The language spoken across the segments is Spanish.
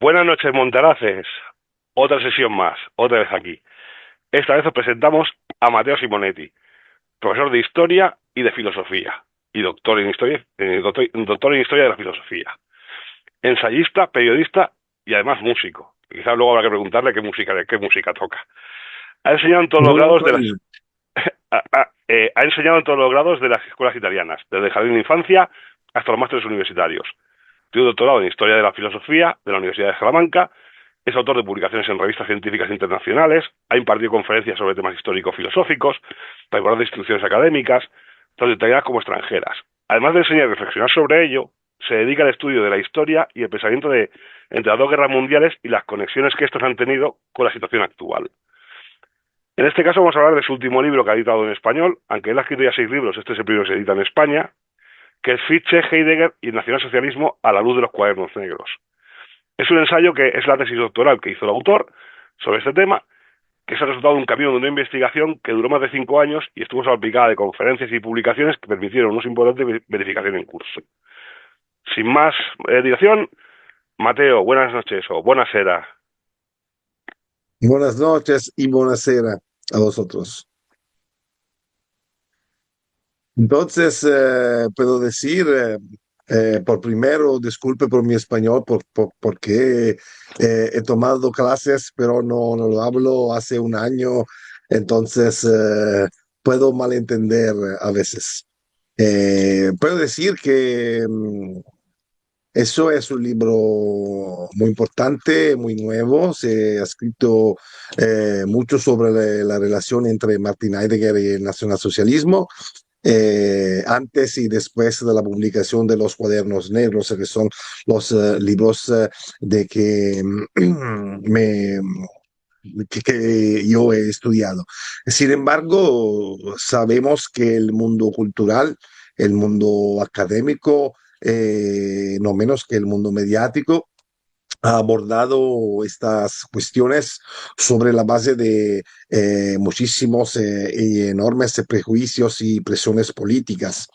Buenas noches, Montaraces. Otra sesión más, otra vez aquí. Esta vez os presentamos a Matteo Simonetti, profesor de Historia y de Filosofía, y doctor en Historia de la Filosofía. Ensayista, periodista y además músico. Quizás luego habrá que preguntarle qué música toca. Ha enseñado en todos los Muy bien, grados de las Freddy. ha enseñado en todos los grados de las escuelas italianas, desde el jardín de infancia hasta los másteres universitarios. Tiene un doctorado en Historia de la Filosofía de la Universidad de Salamanca. Es autor de publicaciones en revistas científicas internacionales, ha impartido conferencias sobre temas históricos-filosóficos, para importantes instituciones académicas, tanto italianas como extranjeras. Además de enseñar y reflexionar sobre ello, se dedica al estudio de la historia y el pensamiento entre las dos guerras mundiales y las conexiones que estos han tenido con la situación actual. En este caso vamos a hablar de su último libro que ha editado en español, aunque él ha escrito ya 6 libros, este es el primero que se edita en España, que es Fichte, Heidegger y el nacionalsocialismo a la luz de los cuadernos negros. Es un ensayo que es la tesis doctoral que hizo el autor sobre este tema, que es el resultado de un camino de una investigación que duró más de 5 años y estuvo salpicada de conferencias y publicaciones que permitieron una importante verificación en curso. Sin más dilación, Mateo, buenas noches o buonasera. Buenas noches y buonasera a vosotros. Entonces, puedo decir, por primero, disculpe por mi español, porque he tomado clases, pero no lo hablo hace un año, entonces puedo malentender a veces. Puedo decir que eso es un libro muy importante, muy nuevo. Se ha escrito mucho sobre la relación entre Martin Heidegger y el nacionalsocialismo, antes y después de la publicación de los Cuadernos Negros, que son los libros de me, que yo he estudiado. Sin embargo, sabemos que el mundo cultural, el mundo académico, no menos que el mundo mediático, ha abordado estas cuestiones sobre la base de muchísimos y enormes prejuicios y presiones políticas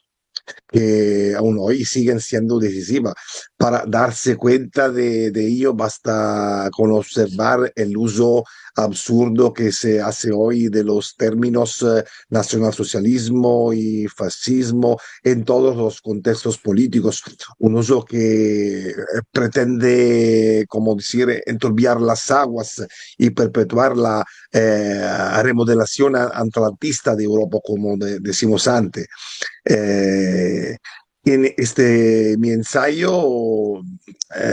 que aún hoy siguen siendo decisivas. Para darse cuenta de ello, basta con observar el uso absurdo que se hace hoy de los términos nacionalsocialismo y fascismo en todos los contextos políticos, un uso que pretende, como decir, enturbiar las aguas y perpetuar la remodelación atlantista de Europa, como decimos antes. Eh, en mi ensayo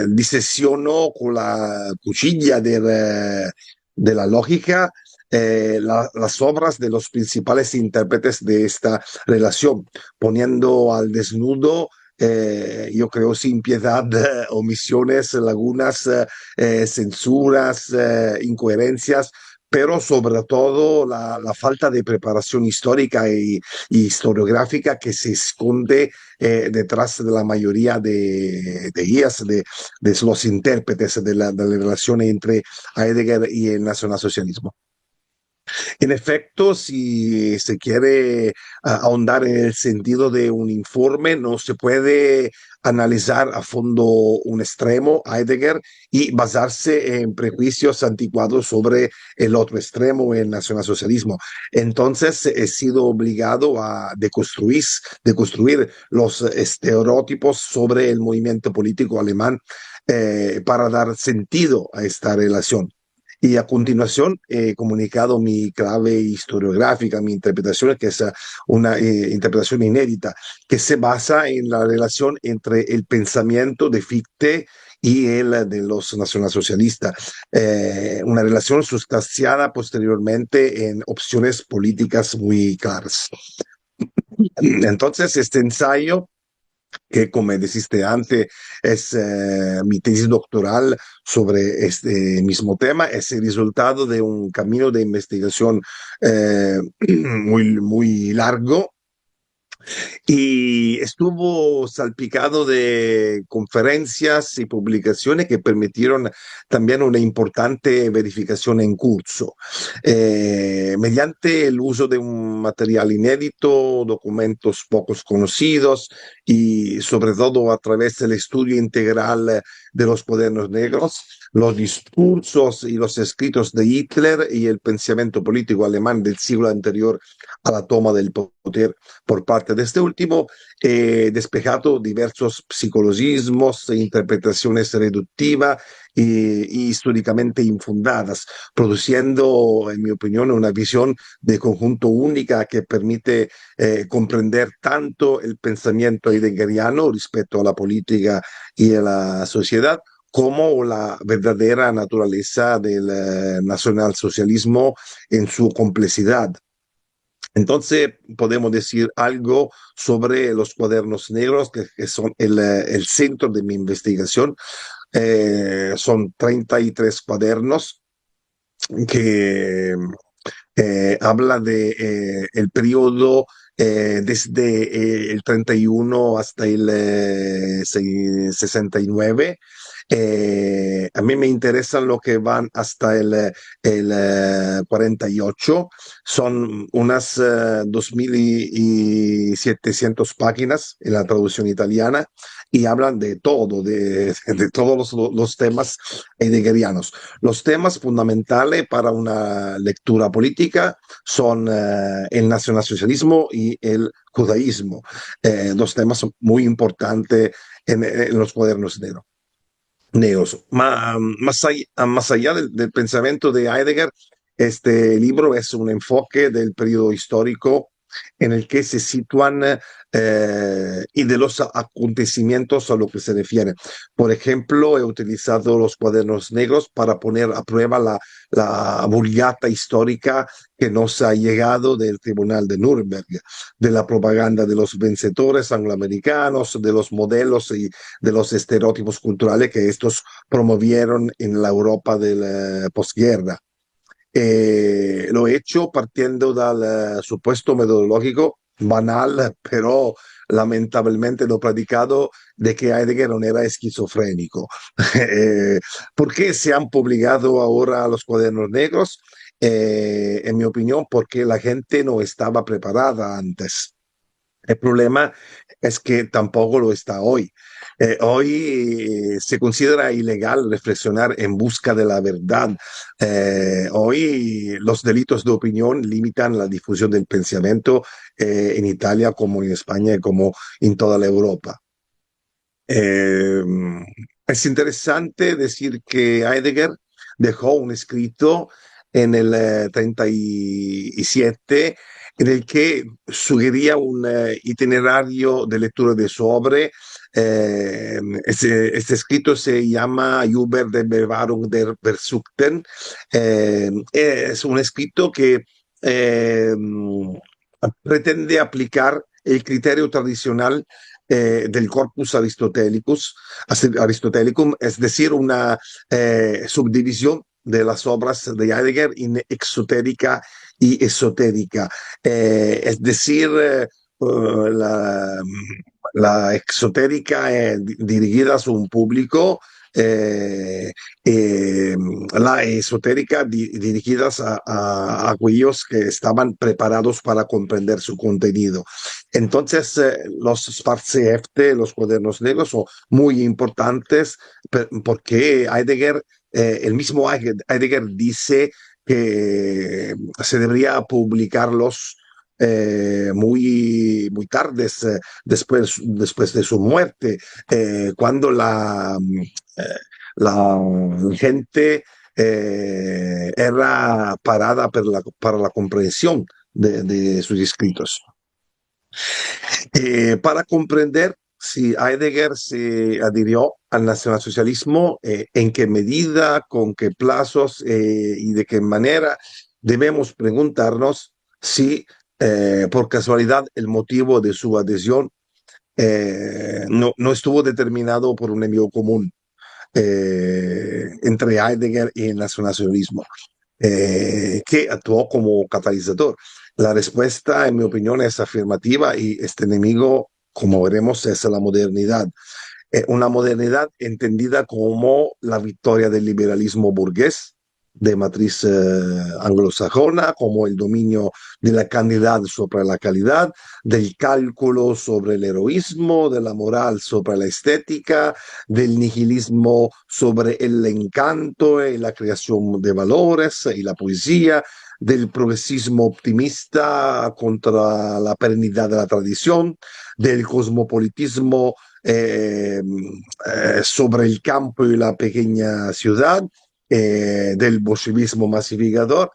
disecciono con la cuchilla de la lógica las obras de los principales intérpretes de esta relación, poniendo al desnudo, yo creo sin piedad, omisiones, lagunas, censuras, incoherencias, pero sobre todo la falta de preparación histórica y historiográfica que se esconde detrás de la mayoría de ellas, de los intérpretes de la relación entre Heidegger y el nacionalsocialismo. En efecto, si se quiere ahondar en el sentido de un informe, no se puede analizar a fondo un extremo, Heidegger, y basarse en prejuicios anticuados sobre el otro extremo, el nacionalsocialismo. Entonces, he sido obligado a deconstruir los estereotipos sobre el movimiento político alemán para dar sentido a esta relación. Y a continuación he comunicado mi clave historiográfica, mi interpretación, que es una interpretación inédita, que se basa en la relación entre el pensamiento de Fichte y el de los nacionalsocialistas, una relación sustanciada posteriormente en opciones políticas muy claras. Entonces, este ensayo que como dijiste antes, es mi tesis doctoral sobre este mismo tema, es el resultado de un camino de investigación muy largo y estuvo salpicado de conferencias y publicaciones que permitieron también una importante verificación en curso. Mediante el uso de un material inédito, documentos pocos conocidos y sobre todo a través del estudio integral de los cuadernos negros, los discursos y los escritos de Hitler y el pensamiento político alemán del siglo anterior a la toma del poder por parte de este último, despejado diversos psicologismos e interpretaciones reductivas y históricamente infundadas, produciendo, en mi opinión, una visión de conjunto única que permite comprender tanto el pensamiento heideggeriano respecto a la política y a la sociedad, como la verdadera naturaleza del nacionalsocialismo en su complejidad. Entonces, podemos decir algo sobre los cuadernos negros, que son el centro de mi investigación. Son 33 cuadernos que habla de el periodo desde el 31 hasta el 69. A mí me interesan lo que van hasta el 48. Son unas 2.700 páginas en la traducción italiana y hablan de todo, de todos los temas heideggerianos. Los temas fundamentales para una lectura política son el nacionalsocialismo y el judaísmo, dos temas muy importantes en los cuadernos negros. Más allá del pensamiento de Heidegger, este libro es un enfoque del periodo histórico en el que se sitúan y de los acontecimientos a lo que se refiere. Por ejemplo, he utilizado los cuadernos negros para poner a prueba la vulgata histórica que nos ha llegado del Tribunal de Nuremberg, de la propaganda de los vencedores angloamericanos, de los modelos y de los estereotipos culturales que estos promovieron en la Europa de la posguerra. Lo he hecho partiendo dal supuesto metodológico banal, però lamentabilmente l'ho praticato, de que Heidegger non era esquizofrénico. Eh, ¿Por qué se han publicado ahora los cuadernos negros? En mi opinión, porque la gente no estaba preparada antes. El problema es que tampoco lo está hoy. Hoy se considera ilegal reflexionar en busca de la verdad. Hoy los delitos de opinión limitan la difusión del pensamiento en Italia como en España y como en toda la Europa. Eh, es interesante decir que Heidegger dejó un escrito en el 37 en el que sugería un itinerario de lectura de su obra. Este escrito se llama Über der Bewahrung der Versuchten. Es un escrito que eh, pretende aplicar el criterio tradicional del corpus aristotelicum, es decir, una subdivisión de las obras de Heidegger en exotérica y esotérica. Es decir, la exotérica dirigida a un público, eh, eh, la esotérica dirigidas a aquellos que estaban preparados para comprender su contenido. Entonces, los Spartshefte, los cuadernos negros, son muy importantes porque Heidegger, el mismo Heidegger dice que se debería publicarlos muy tardes, después de su muerte, cuando la gente era parada para la comprensión de sus escritos. Para comprender si Heidegger se adhirió al nacionalsocialismo, en qué medida, con qué plazos y de qué manera, debemos preguntarnos si por casualidad el motivo de su adhesión no estuvo determinado por un enemigo común entre Heidegger y el nacionalsocialismo, que actuó como catalizador. La respuesta, en mi opinión, es afirmativa y este enemigo, como veremos, es la modernidad. Una modernidad entendida como la victoria del liberalismo burgués de matriz anglosajona, como el dominio de la cantidad sobre la calidad, del cálculo sobre el heroísmo, de la moral sobre la estética, del nihilismo sobre el encanto y la creación de valores y la poesía, del progresismo optimista contra la perennidad de la tradición, del cosmopolitismo sobre el campo y la pequeña ciudad, del bolchevismo masificador.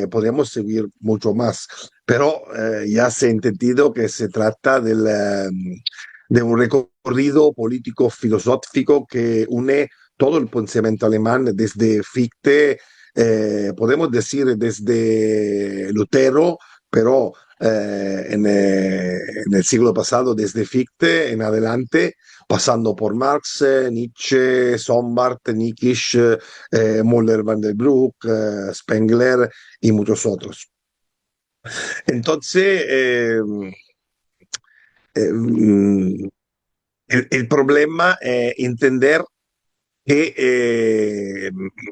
Podríamos seguir mucho más, pero ya se ha entendido que se trata de un recorrido político filosófico que une todo el pensamiento alemán desde Fichte, podemos decir desde Lutero, pero en el siglo pasado, desde Fichte en adelante, pasando por Marx, Nietzsche, Sombart, Nietzsche, Müller van der Broek, Spengler y muchos otros. Entonces, el problema es entender che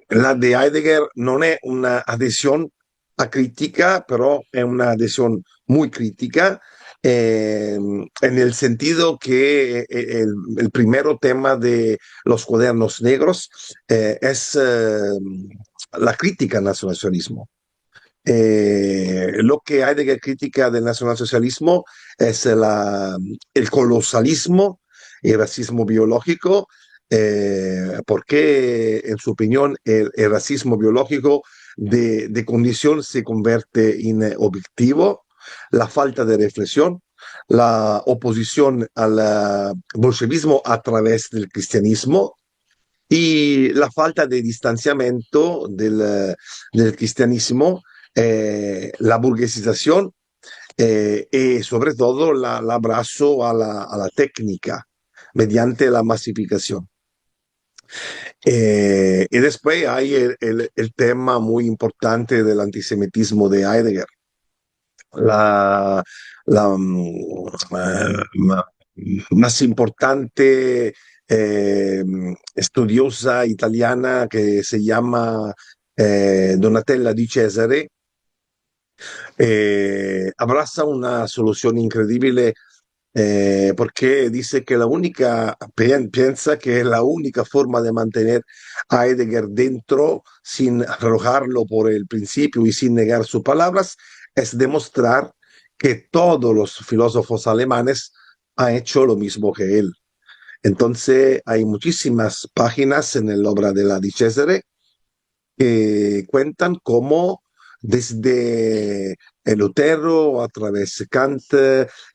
la de Heidegger non è una adhesión a crítica, pero es una adhesión muy crítica, en el sentido que el primero tema de los cuadernos negros es la crítica al nacionalsocialismo. Lo que Heidegger critica del nacionalsocialismo es el colosalismo, el racismo biológico, porque en su opinión el racismo biológico de condición se convierte en objetivo, la falta de reflexión, la oposición al bolchevismo a través del cristianismo y la falta de distanciamiento del cristianismo, la burguesización y sobre todo el abrazo a la técnica mediante la masificación. Y después hay el tema muy importante del antisemitismo de Heidegger. La, la más importante estudiosa italiana que se llama Donatella Di Cesare, abraza una solución increíble porque dice que piensa que la única forma de mantener a Heidegger dentro sin arrojarlo por el principio y sin negar sus palabras es demostrar que todos los filósofos alemanes han hecho lo mismo que él. Entonces hay muchísimas páginas en la obra de la Di Cesare que cuentan cómo desde Lutero a través de Kant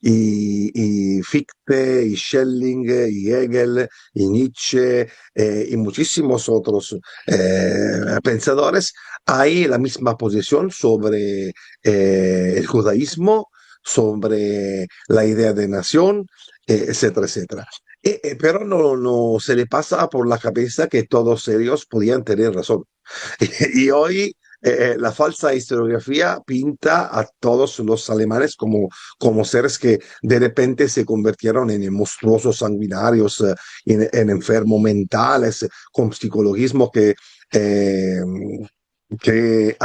y Fichte y Schelling y Hegel y Nietzsche y muchísimos otros pensadores, hay la misma posición sobre el judaísmo, sobre la idea de nación, etcétera, etcétera. Pero no se le pasa por la cabeza que todos ellos podían tener razón. Y hoy la falsa historiografía pinta a todos los alemanes como seres que de repente se convirtieron en monstruosos sanguinarios, en enfermos mentales, con psicologismo eh, que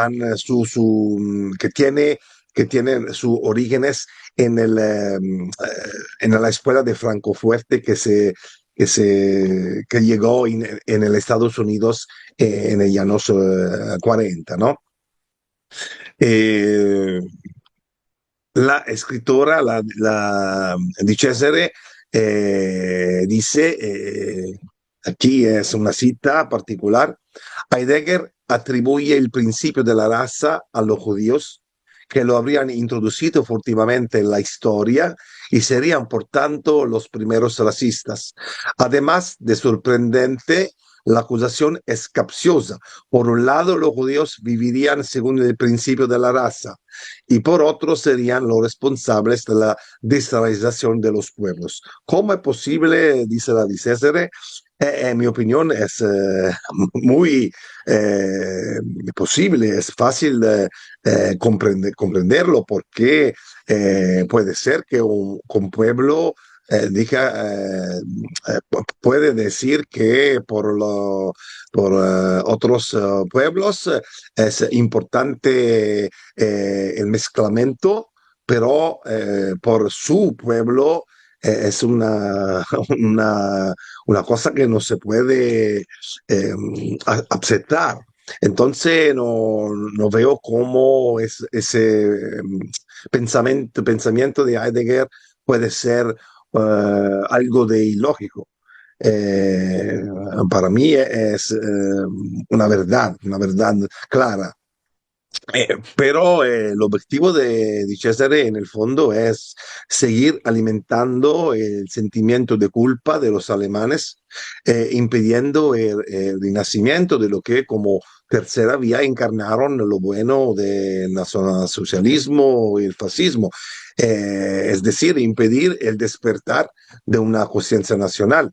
tienen sus orígenes en la escuela de Francofuerte que llegó en el Estados Unidos en el años 40, ¿no? Eh, la escritora, Di Cesare, dice, aquí es una cita particular, Heidegger atribuye el principio de la raza a los judíos que lo habrían introducido furtivamente en la historia y serían, por tanto, los primeros racistas. Además de sorprendente, la acusación es capciosa. Por un lado, los judíos vivirían según el principio de la raza y por otro serían los responsables de la desracialización de los pueblos. ¿Cómo es posible, dice la Di Cesare, En mi opinión es muy eh, posible, es fácil comprenderlo porque puede ser que un pueblo puede decir que por otros pueblos es importante el mezclamiento, pero por su pueblo es una cosa que no se puede eh, aceptar. Entonces no veo cómo ese pensamiento de Heidegger puede ser algo de ilógico. Eh, para mí es una verdad clara. Pero el objetivo de Cesare en el fondo es seguir alimentando el sentimiento de culpa de los alemanes, impidiendo el renacimiento de lo que como tercera vía encarnaron lo bueno del nacionalsocialismo y el fascismo. Es decir, impedir el despertar de una conciencia nacional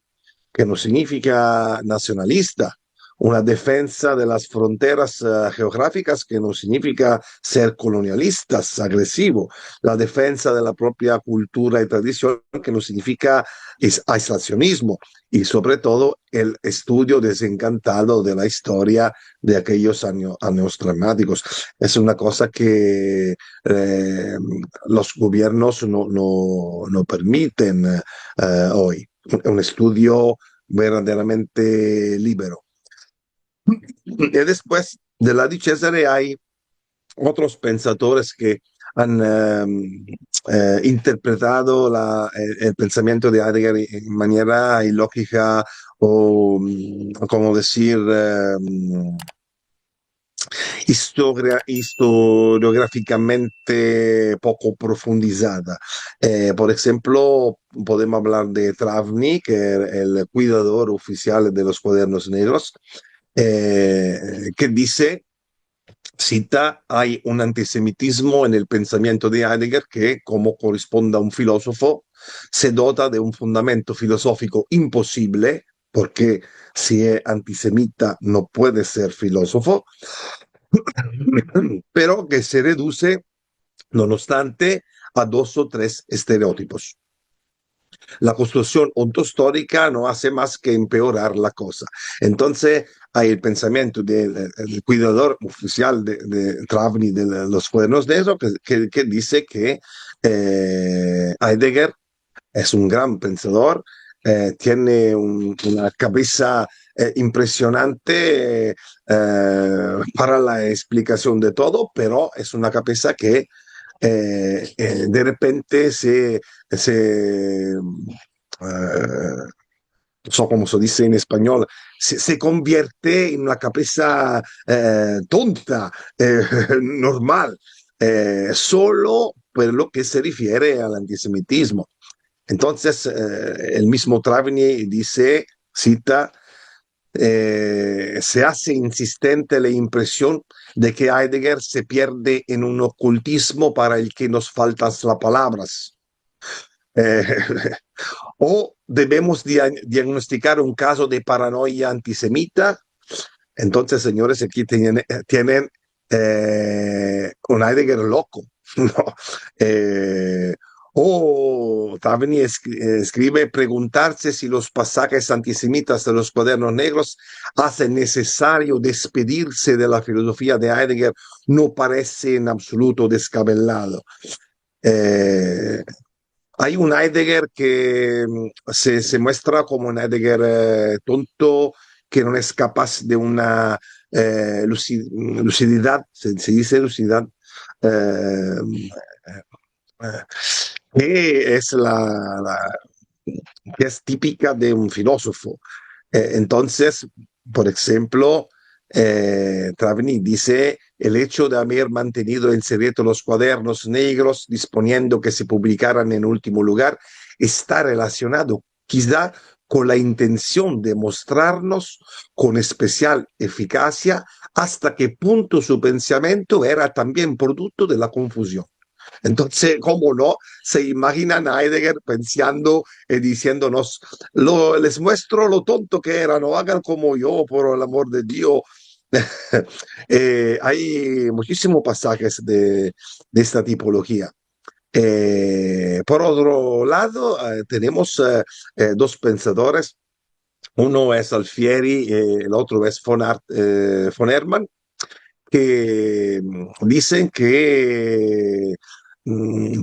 que no significa nacionalista, una defensa de las fronteras geográficas que no significa ser colonialistas, agresivo, la defensa de la propia cultura y tradición que no significa aislacionismo y sobre todo el estudio desencantado de la historia de aquellos años dramáticos. Es una cosa que los gobiernos no permiten hoy, un estudio verdaderamente libero. Y después de la di Cesare hay otros pensadores que han interpretado el pensamiento de Heidegger en manera ilógica o, como decir, historiográficamente poco profundizada. Por ejemplo, podemos hablar de Travni, que es el cuidador oficial de los cuadernos negros, que dice, cita, hay un antisemitismo en el pensamiento de Heidegger que, como corresponde a un filósofo, se dota de un fundamento filosófico imposible, porque si es antisemita no puede ser filósofo, pero que se reduce, no obstante, a dos o tres estereotipos. La construcción ontostórica no hace más que empeorar la cosa. Entonces, hay el pensamiento del cuidador oficial de Travni de los cuadernos de eso, que dice que Heidegger es un gran pensador, tiene una cabeza impresionante para la explicación de todo, pero es una cabeza que de repente no sé cómo se dice en español, se convierte en una cabeza tonta, normal, solo por lo que se refiere al antisemitismo. Entonces, el mismo Travni dice, cita, se hace insistente la impresión de que Heidegger se pierde en un ocultismo para el que nos faltan las palabras. Eh, o debemos diagnosticar un caso de paranoia antisemita. Entonces, señores, aquí tienen un Heidegger loco. ¿No? Eh, o Tavni escribe preguntarse si los pasajes antisemitas de los cuadernos negros hacen necesario despedirse de la filosofía de Heidegger no parece en absoluto descabellado. Eh, hay un Heidegger que se muestra como un Heidegger tonto, que no es capaz de una lucididad, se dice lucididad, eh, eh, que es que es típica de un filósofo. Entonces, por ejemplo, Travni dice, el hecho de haber mantenido en secreto los cuadernos negros, disponiendo que se publicaran en último lugar, está relacionado quizá con la intención de mostrarnos con especial eficacia hasta qué punto su pensamiento era también producto de la confusión. Entonces, ¿cómo no? Se imaginan a Heidegger pensando y diciéndonos, les muestro lo tonto que era, no hagan como yo, por el amor de Dios. Hay muchísimos pasajes de esta tipología. Por otro lado, tenemos dos pensadores. Uno es Alfieri, el otro es von Hermann, que dicen que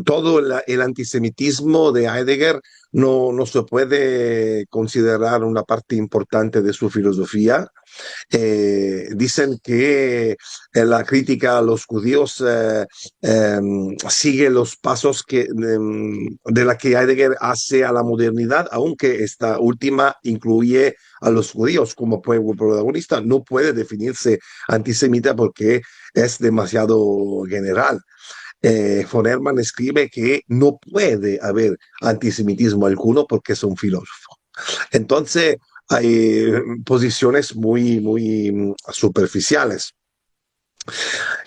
todo el antisemitismo de Heidegger no se puede considerar una parte importante de su filosofía. Dicen que la crítica a los judíos sigue los pasos de la que Heidegger hace a la modernidad, aunque esta última incluye a los judíos como pueblo protagonista, no puede definirse antisemita porque es demasiado general. Von Hermann escribe que no puede haber antisemitismo alguno porque es un filósofo. Entonces, hay posiciones muy superficiales.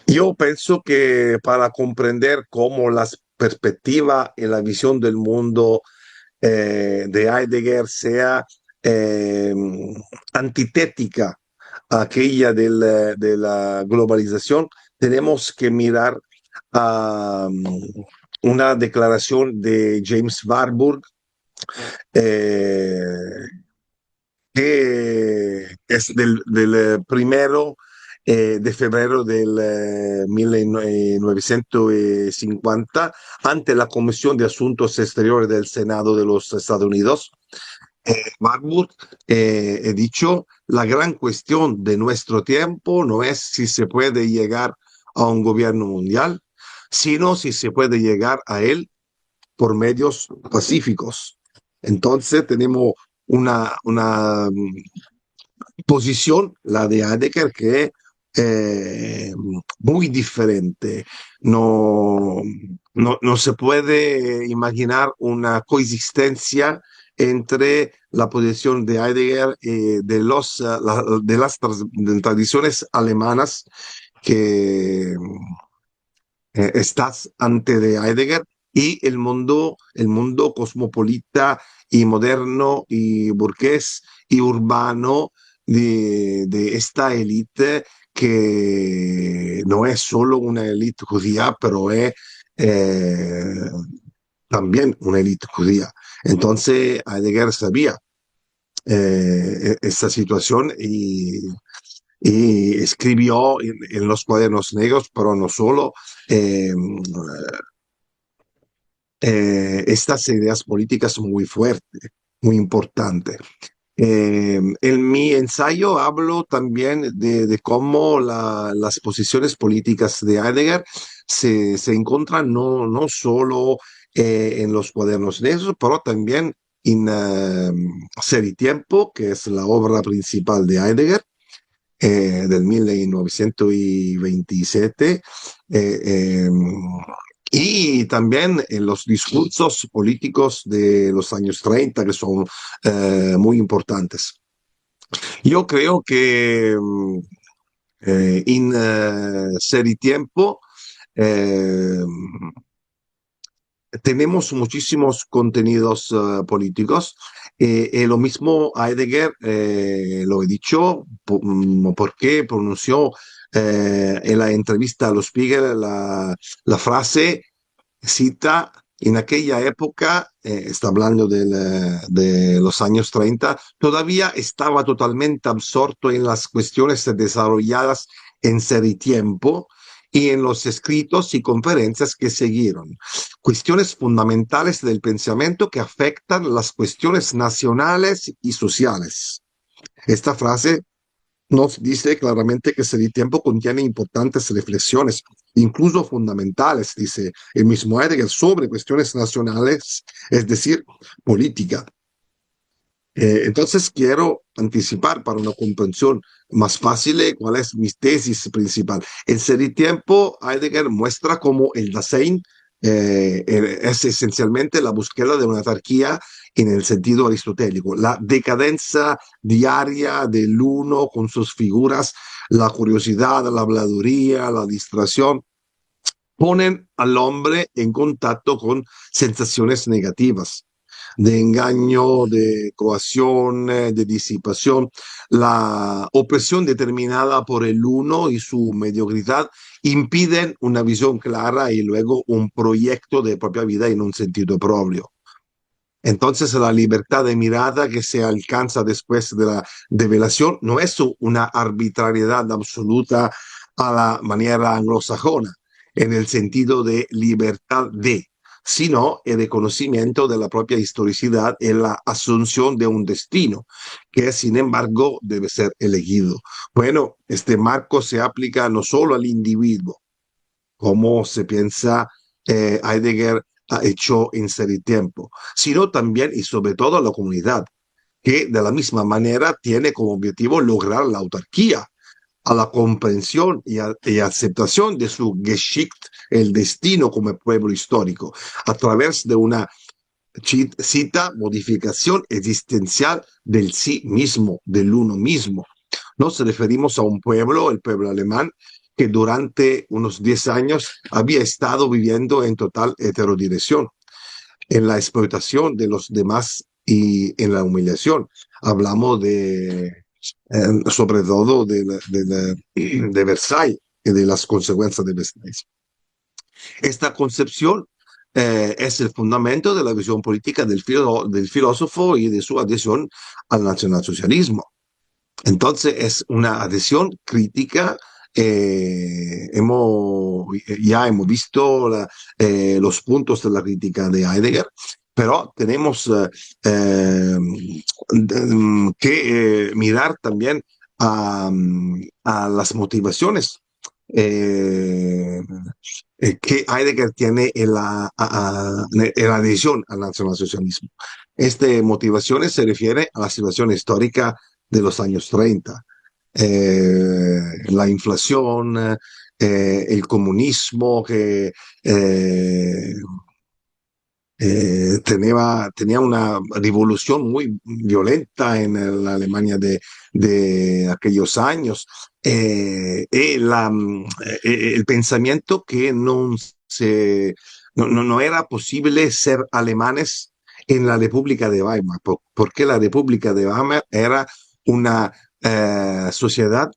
Yo pienso que para comprender cómo la perspectiva y la visión del mundo de Heidegger sea eh, antitética a aquella de la globalización, tenemos que mirar a una declaración de James Warburg, eh, que es del primero de febrero del 1950 ante la Comisión de Asuntos Exteriores del Senado de los Estados Unidos. Marburg he dicho, la gran cuestión de nuestro tiempo no es si se puede llegar a un gobierno mundial, sino si se puede llegar a él por medios pacíficos. Entonces tenemos una posición, la de Heidegger, que es muy diferente. No, no se puede imaginar una coexistencia entre la posición de Heidegger y de las tradiciones alemanas que estás ante de Heidegger y el mundo cosmopolita y moderno y burgués y urbano de esta élite que no es solo una élite judía, pero es eh, también una élite judía. Entonces Heidegger sabía esta situación y escribió en los cuadernos negros, pero no solo, eh, estas ideas políticas muy fuertes, muy importantes. En mi ensayo hablo también de cómo las posiciones políticas de Heidegger se encuentran no solo en los cuadernos negros, pero también en Ser y Tiempo, que es la obra principal de Heidegger, del 1927, eh, eh, y también en los discursos políticos de los años 30, que son muy importantes. Yo creo que en Ser y Tiempo eh, tenemos muchísimos contenidos políticos. Lo mismo Heidegger, lo he dicho, porque pronunció en la entrevista a los Spiegel la frase, cita, en aquella época, está hablando de los años 30, todavía estaba totalmente absorto en las cuestiones desarrolladas en Ser y Tiempo y en los escritos y conferencias que siguieron. Cuestiones fundamentales del pensamiento que afectan las cuestiones nacionales y sociales. Esta frase nos dice claramente que Ser y Tiempo contiene importantes reflexiones, incluso fundamentales, dice el mismo Heidegger, sobre cuestiones nacionales, es decir, política. Entonces quiero anticipar para una comprensión más fácil cuál es mi tesis principal. En Ser y Tiempo, Heidegger muestra cómo el Dasein es esencialmente la búsqueda de una anarquía en el sentido aristotélico, la decadencia diaria del uno con sus figuras, la curiosidad, la habladuría, la distracción, ponen al hombre en contacto con sensaciones negativas, de engaño, de coacción, de disipación. La opresión determinada por el uno y su mediocridad impiden una visión clara y luego un proyecto de propia vida en un sentido propio. Entonces la libertad de mirada que se alcanza después de la develación no es una arbitrariedad absoluta a la manera anglosajona, en el sentido de libertad de, sino el reconocimiento de la propia historicidad y la asunción de un destino, que sin embargo debe ser elegido. Bueno, este marco se aplica no solo al individuo, como se piensa Heidegger ha hecho en serie tiempo, sino también y sobre todo a la comunidad, que de la misma manera tiene como objetivo lograr la autarquía, a la comprensión y aceptación de su Geschichte, el destino como pueblo histórico, a través de una cita modificación existencial del sí mismo, del uno mismo. Nos referimos a un pueblo, el pueblo alemán, que durante unos 10 años había estado viviendo en total heterodirección, en la explotación de los demás y en la humillación. Hablamos sobre todo de Versailles y de las consecuencias de Versailles. Esta concepción es el fundamento de la visión política del filósofo y de su adhesión al nacionalsocialismo. Entonces es una adhesión crítica. Ya hemos visto los puntos de la crítica de Heidegger, pero tenemos mirar también a, a las motivaciones eh, que Heidegger tiene en la adhesión al nacionalsocialismo. Esta motivación se refiere a la situación histórica de los años 30, la inflación, el comunismo que tenía una revolución muy violenta en la Alemania de aquellos años. El pensamiento que no era posible ser alemanes en la República de Weimar, porque la República de Weimar era una sociedad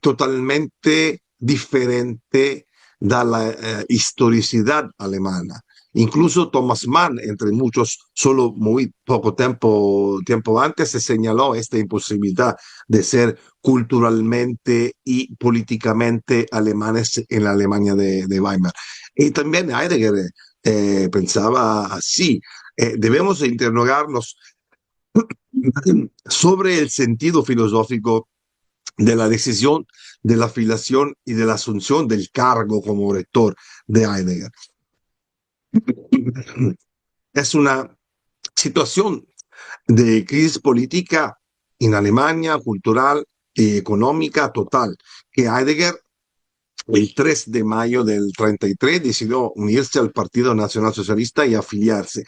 totalmente diferente dalla historicidad alemana. Incluso Thomas Mann, entre muchos, solo muy poco tiempo antes, se señaló esta imposibilidad de ser culturalmente y políticamente alemanes en la Alemania de Weimar. Y también Heidegger pensaba así. Debemos interrogarnos sobre el sentido filosófico de la decisión de la afiliación y de la asunción del cargo como rector de Heidegger. Es una situación de crisis política en Alemania, cultural y económica total, que Heidegger el 3 de mayo del 33 decidió unirse al Partido Nacional Socialista y afiliarse.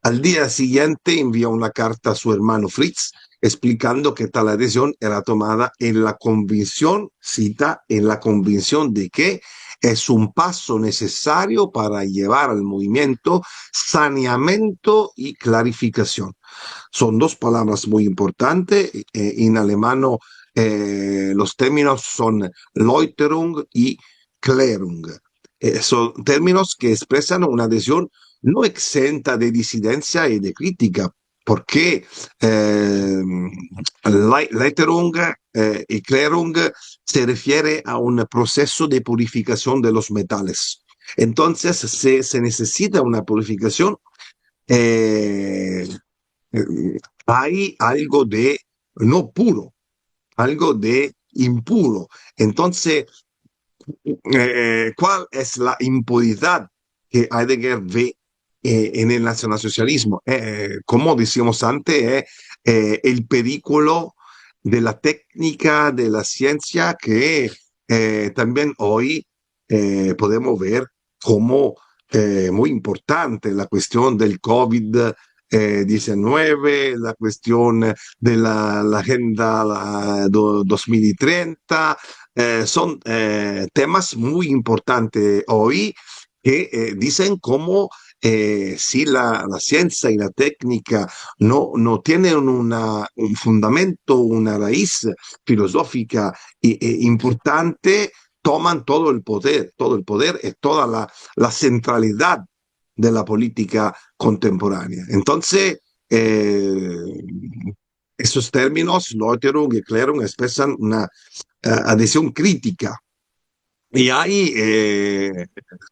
Al día siguiente envió una carta a su hermano Fritz explicando que tal adhesión era tomada en la convicción, cita, en la convicción de que es un paso necesario para llevar al movimiento saneamiento y clarificación. Son dos palabras muy importantes. En alemán los términos son Läuterung y Klärung. Son términos que expresan una adhesión no exenta de disidencia y de crítica, porque Läuterung y Klärung se refiere a un proceso de purificación de los metales. Entonces se necesita una purificación. Eh, hay algo de no puro, algo de impuro. Entonces, ¿cuál es la impuridad que Heidegger ve en el nacionalsocialismo? Como decíamos antes, el perículo de la técnica, de la ciencia, que también hoy podemos ver como muy importante la cuestión del COVID XIX, la cuestión de la Agenda 2030, son temas muy importantes hoy que dicen cómo si la ciencia y la técnica no tienen un fundamento, una raíz filosófica importante, toman todo el poder y toda la centralidad de la política contemporánea. Entonces, esos términos, Leuterung y Klärung, expresan una adhesión crítica. Y hay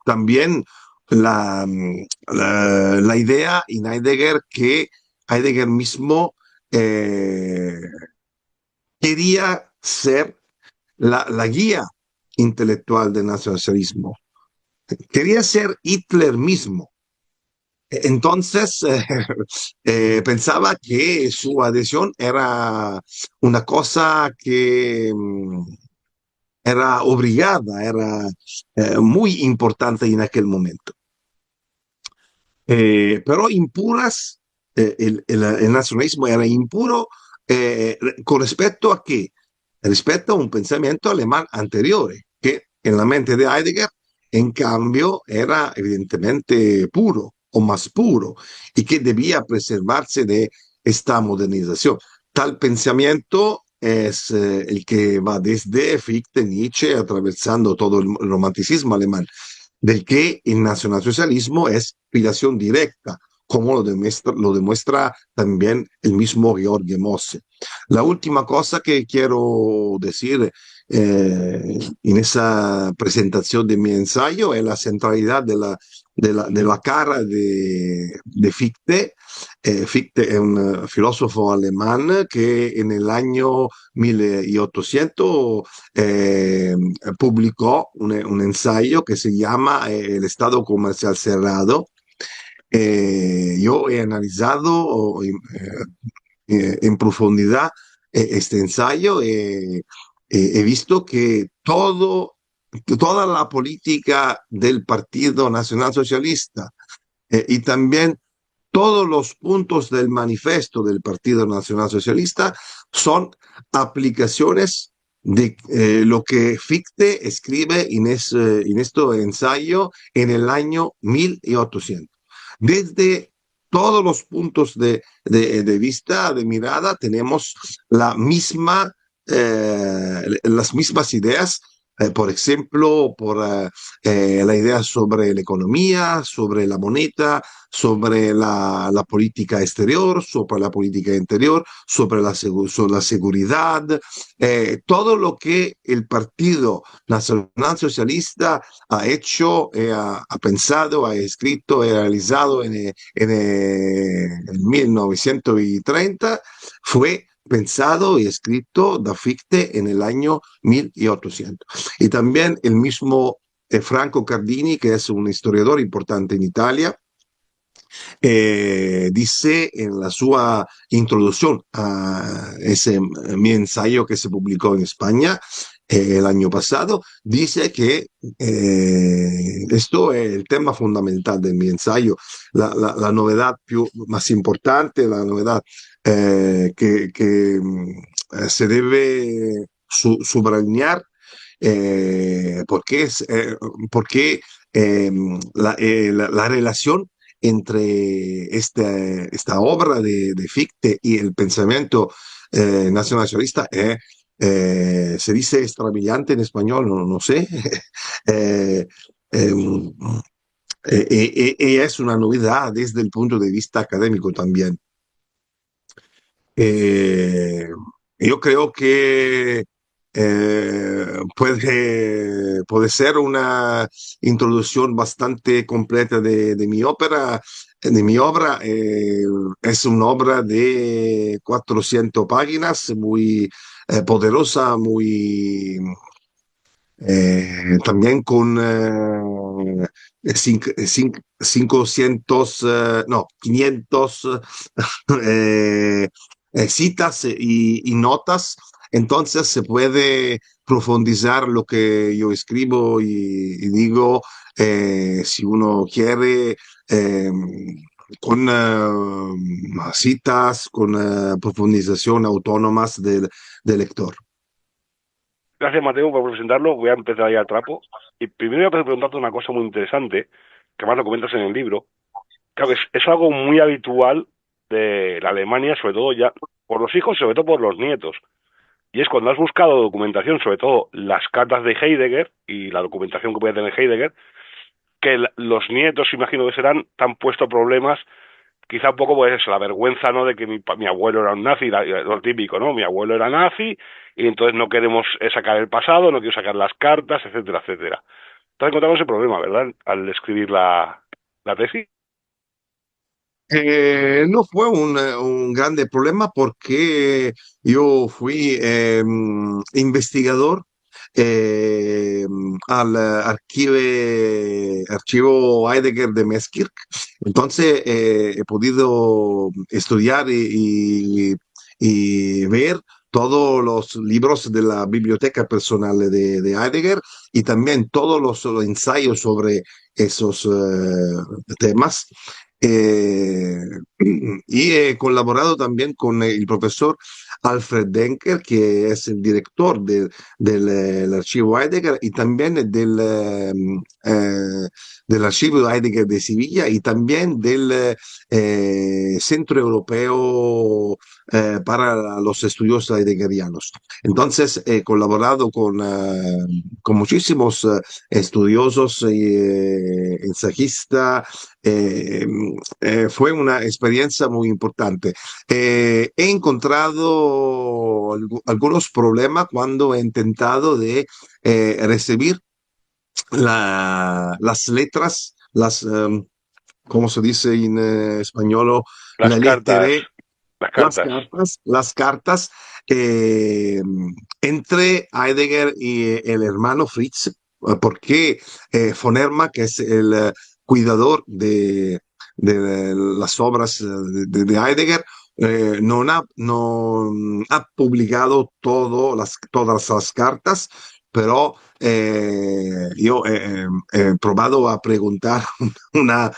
también la, la idea en Heidegger que Heidegger mismo eh, quería ser la guía intelectual del nacionalismo. Quería ser Hitler mismo. Entonces, pensaba que su adhesión era una cosa que era obligada, era muy importante en aquel momento. Pero impuras, el nacionalismo era impuro con respecto a qué? Respecto a un pensamiento alemán anterior, que en la mente de Heidegger, en cambio, era evidentemente puro o más puro y que debía preservarse de esta modernización. Tal pensamiento es el que va desde Fichte, Nietzsche, atravesando todo el romanticismo alemán, del que el nacionalsocialismo es filiación directa, como lo demuestra también el mismo Georg Mosse. La última cosa que quiero decir en esa presentación de mi ensayo es la centralidad de la cara de Fichte. Fichte es un filósofo alemán que en el año 1800 publicó un ensayo que se llama El Estado Comercial Cerrado. Yo he analizado en profundidad este ensayo. He visto que toda la política del Partido Nacional Socialista y también todos los puntos del manifiesto del Partido Nacional Socialista son aplicaciones de lo que Fichte escribe en este ensayo en el año 1800. Desde todos los puntos de vista, de mirada, tenemos las mismas ideas, por ejemplo, por la idea sobre la economía, sobre la moneda, sobre la política exterior, sobre la política interior, sobre la seguridad, todo lo que el Partido Nacional Socialista ha hecho, ha pensado, ha escrito, ha realizado en 1930, fue pensado y escrito da Fichte en el año 1800. Y también el mismo Franco Cardini, que es un historiador importante en Italia, dice en la sua introducción a ese mi ensayo que se publicó en España el año pasado, dice que esto es el tema fundamental de mi ensayo, la novedad más importante, la novedad que se debe subrayar porque la relación entre esta obra de Fichte y el pensamiento nacionalsocialista se dice extravagante en español, no sé. eh, eh, es una novedad desde el punto de vista académico también. Eh, yo creo que puede ser una introducción bastante completa de mi ópera, de mi obra. Es una obra de 400 páginas, muy poderosa, muy también con 500, no, 500 citas y notas, entonces se puede profundizar lo que yo escribo y digo si uno quiere con citas, con profundización autónomas del lector. Gracias, Mateo, por presentarlo. Voy a empezar ahí al trapo. Y primero voy a preguntarte una cosa muy interesante, que más lo comentas en el libro. Claro que es algo muy habitual de la Alemania, sobre todo ya por los hijos, sobre todo por los nietos. Y es cuando has buscado documentación, sobre todo las cartas de Heidegger y la documentación que puede tener Heidegger, que los nietos, imagino que serán, tan puesto problemas, quizá un poco pues eso, la vergüenza, ¿no? De que mi abuelo era un nazi, lo típico, ¿no? Mi abuelo era nazi y entonces no queremos sacar el pasado, no quiero sacar las cartas, etcétera, etcétera. Te has encontrado ese problema, ¿verdad? Al escribir la tesis. No fue un grande problema porque yo fui investigador al archivo Heidegger de Meskirk. Entonces he podido estudiar y ver todos los libros de la biblioteca personal de Heidegger y también todos los ensayos sobre esos temas. Eh, y he colaborado también con el profesor Alfred Denker, que es el director del archivo Heidegger y también del archivo Heidegger de Sevilla y también del Centro Europeo para los estudios heideggerianos. Entonces he colaborado con muchísimos estudiosos, ensayistas. eh, Fue una experiencia muy importante. He encontrado algunos problemas cuando he intentado de recibir las letras, ¿cómo se dice en español? Las La cartas, lettere, las cartas. las cartas eh, entre Heidegger y el hermano Fritz, porque Fonerma, que es el cuidador de las obras de Heidegger, no ha publicado todas las cartas, pero yo he probado a preguntar una,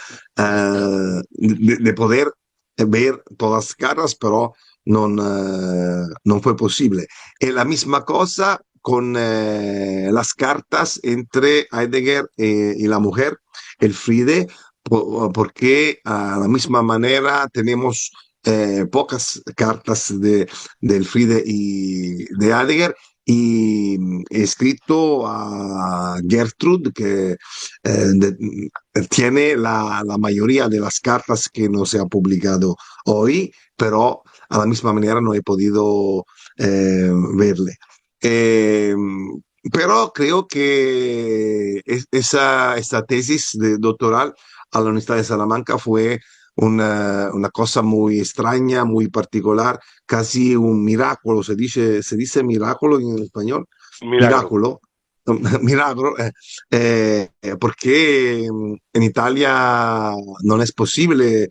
de poder ver todas las caras, però non fue posible. E la misma cosa con las cartas entre Heidegger y la mujer, Elfriede, porque a la misma manera tenemos pocas cartas de Elfriede y de Heidegger. Y he escrito a Gertrude, que tiene la mayoría de las cartas que no se ha publicado hoy, pero a la misma manera no he podido verle. Eh, pero creo que esa tesis de doctoral a la Universidad de Salamanca fue una cosa muy extraña, muy particular, casi un milagro, se dice milagro en español, Milagro. milagro, milagro, porque en Italia no es posible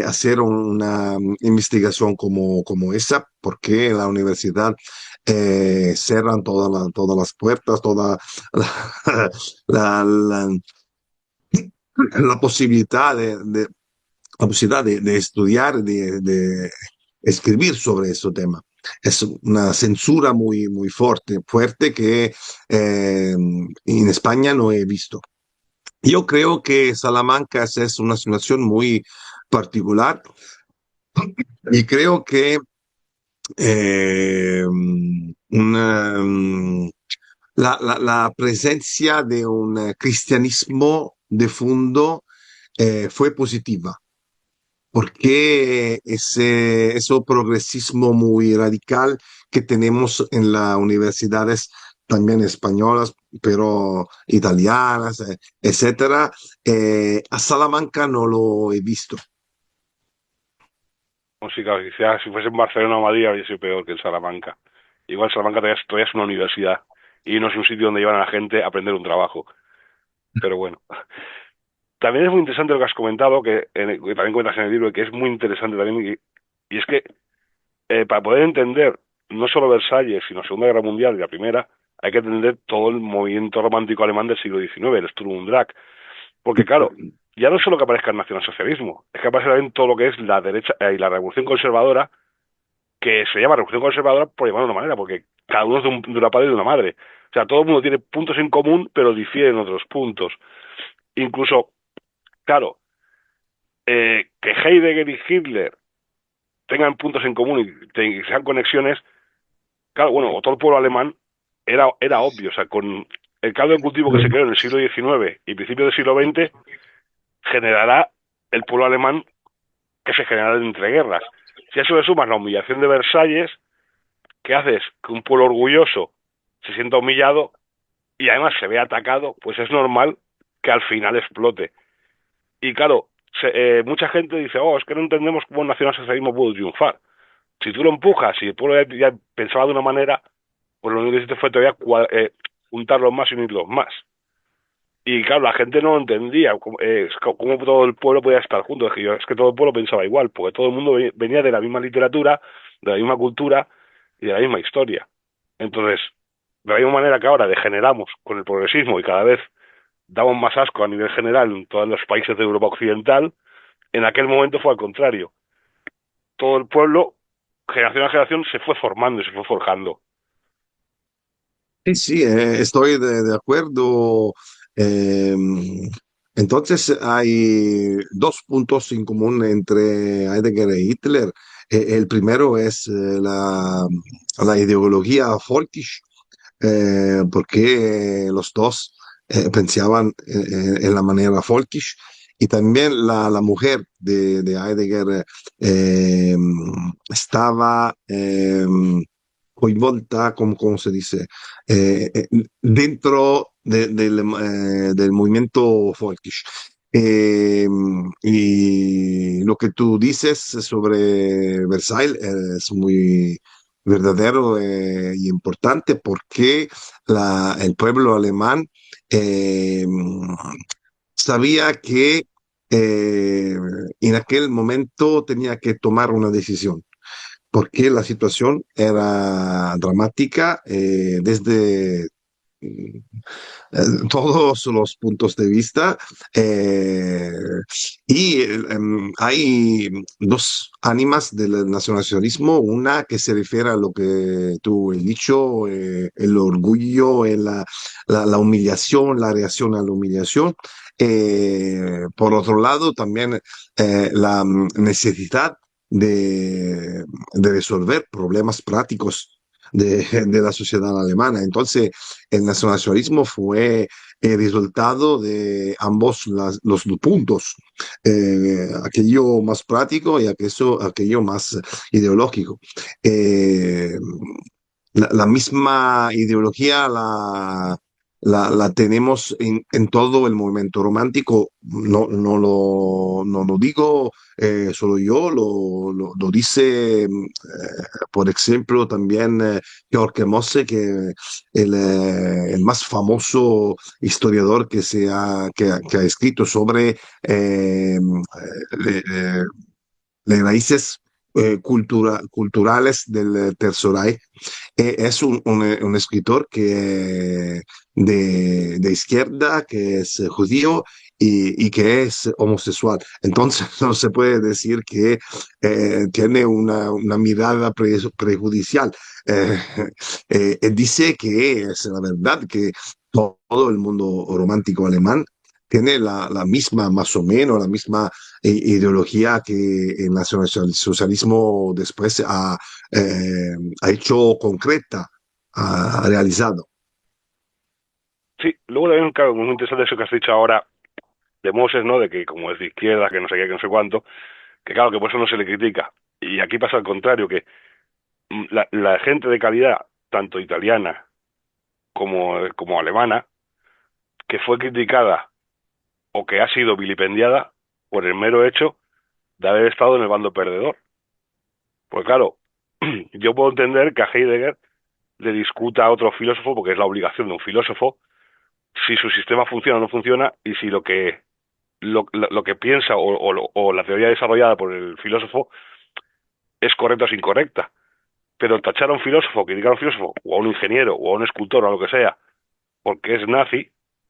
hacer una investigación como esa, porque en la universidad cerran todas las puertas, toda la, la- la posibilidad la posibilidad de estudiar, de escribir sobre ese tema. Es una censura muy fuerte que en España no he visto. Yo creo que Salamanca es una situación muy particular y creo que una, la presencia de un cristianismo de fondo fue positiva, porque ese progresismo muy radical que tenemos en las universidades también españolas, pero italianas, etcétera, a Salamanca no lo he visto. O sí, claro, si fuese en Barcelona o Madrid habría sido peor que en Salamanca. Igual Salamanca todavía es una universidad y no es un sitio donde llevan a la gente a aprender un trabajo. Pero bueno. También es muy interesante lo que has comentado, que también cuentas en el libro, y que es muy interesante también, y es que para poder entender no solo Versalles, sino Segunda Guerra Mundial y la Primera, hay que entender todo el movimiento romántico alemán del siglo XIX, el Sturm und Drang. Porque claro, ya no es solo que aparezca el nacionalsocialismo, es que aparece también todo lo que es la derecha y la revolución conservadora, que se llama revolución conservadora por llamarlo de una manera, porque cada uno es de una padre y de una madre. O sea, todo el mundo tiene puntos en común, pero difiere en otros puntos. Incluso, claro, que Heidegger y Hitler tengan puntos en común y sean conexiones, claro, bueno, o todo el pueblo alemán era obvio, o sea, con el caldo de cultivo que se creó en el siglo XIX y principios del siglo XX, generará el pueblo alemán que se generará entre guerras. Si a eso le sumas la humillación de Versalles, ¿qué haces? Que un pueblo orgulloso se sienta humillado y además se ve atacado, pues es normal que al final explote. Y claro, mucha gente dice, oh, es que no entendemos cómo el nacionalsocialismo pudo triunfar. Si tú lo empujas y el pueblo ya pensaba de una manera, pues lo único que hiciste fue todavía juntarlos más y unirlos más. Y claro, la gente no entendía cómo todo el pueblo podía estar junto. Es que todo el pueblo pensaba igual, porque todo el mundo venía de la misma literatura, de la misma cultura y de la misma historia. Entonces, de la misma manera que ahora degeneramos con el progresismo y cada vez damos más asco a nivel general en todos los países de Europa Occidental, en aquel momento fue al contrario. Todo el pueblo, generación a generación, se fue formando y se fue forjando. Sí, sí, estoy de acuerdo. Eh, entonces hay dos puntos en común entre Heidegger e Hitler. El primero es la ideología folkish, porque los dos pensaban en la manera folkish. Y también la mujer de Heidegger eh, estaba coinvolta, como se dice, dentro del movimiento folkish. Eh, y lo que tú dices sobre Versailles es muy verdadero y importante porque el pueblo alemán eh, sabía que eh, en aquel momento tenía que tomar una decisión porque la situación era dramática desde todos los puntos de vista. eh, Hay dos ánimas del nacionalsocialismo, una que se refiere a lo que tú has dicho, el orgullo, la humillación, la reacción a la humillación. Por otro lado, también la necesidad de resolver problemas prácticos de la sociedad alemana. Entonces, el nacionalismo fue el resultado de ambos los puntos, aquello más práctico y aquello más ideológico. Eh, la misma ideología la tenemos en todo el movimiento romántico. No lo digo solo yo, lo dice, por ejemplo, también Georg Mosse, que el más famoso historiador que ha escrito sobre le- las raíces culturales del Tercer Reich. Es un escritor de izquierda, que es judío y que es homosexual. Entonces no se puede decir que tiene una mirada prejudicial. Eh, Dice que es la verdad que todo el mundo romántico alemán tiene la misma, más o menos, la misma ideología que el nacionalsocialismo después ha hecho concreta, ha realizado. Sí, luego también, claro, muy interesante eso que has dicho ahora de Moses, ¿no? De que como es de izquierda, que no sé qué, que no sé cuánto, que claro, que por eso no se le critica. Y aquí pasa al contrario, que la gente de calidad, tanto italiana como alemana, que fue criticada o que ha sido vilipendiada por el mero hecho de haber estado en el bando perdedor. Pues claro, yo puedo entender que a Heidegger le discuta a otro filósofo, porque es la obligación de un filósofo, si su sistema funciona o no funciona y si lo que piensa o la teoría desarrollada por el filósofo es correcta o es incorrecta. Pero tachar a un filósofo, criticar a un filósofo, o a un ingeniero, o a un escultor, o a lo que sea, porque es nazi,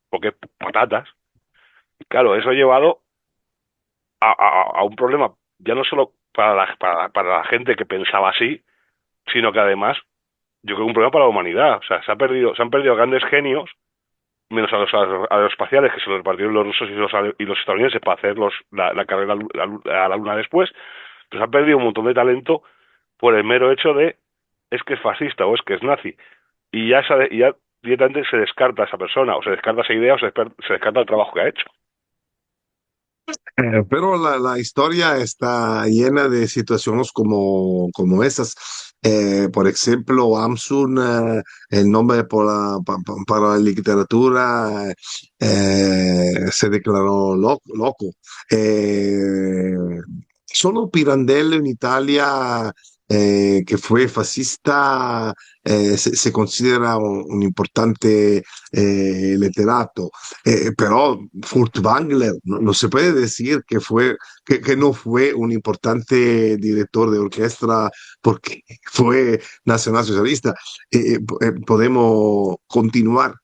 porque es patatas, claro, eso ha llevado. a un problema ya no solo para la gente que pensaba así, sino que además yo creo que un problema para la humanidad. O sea, se han perdido grandes genios, menos a los espaciales que se los repartieron los rusos y los estadounidenses para hacer la carrera a la luna después, pero se han perdido un montón de talento por el mero hecho de es que es fascista o es que es nazi. Y ya directamente se descarta a esa persona, o se descarta esa idea, o se descarta el trabajo que ha hecho. Pero la historia está llena de situaciones como esas. Por ejemplo, Amsun, el nombre para la literatura, se declaró loco. Eh, Solo Pirandello in Italia, che fu fascista, se considera un importante letterato. Pero Furtwängler no se puede decir que no fue un importante director de orquesta porque fue nacionalsocialista. Podemos continuar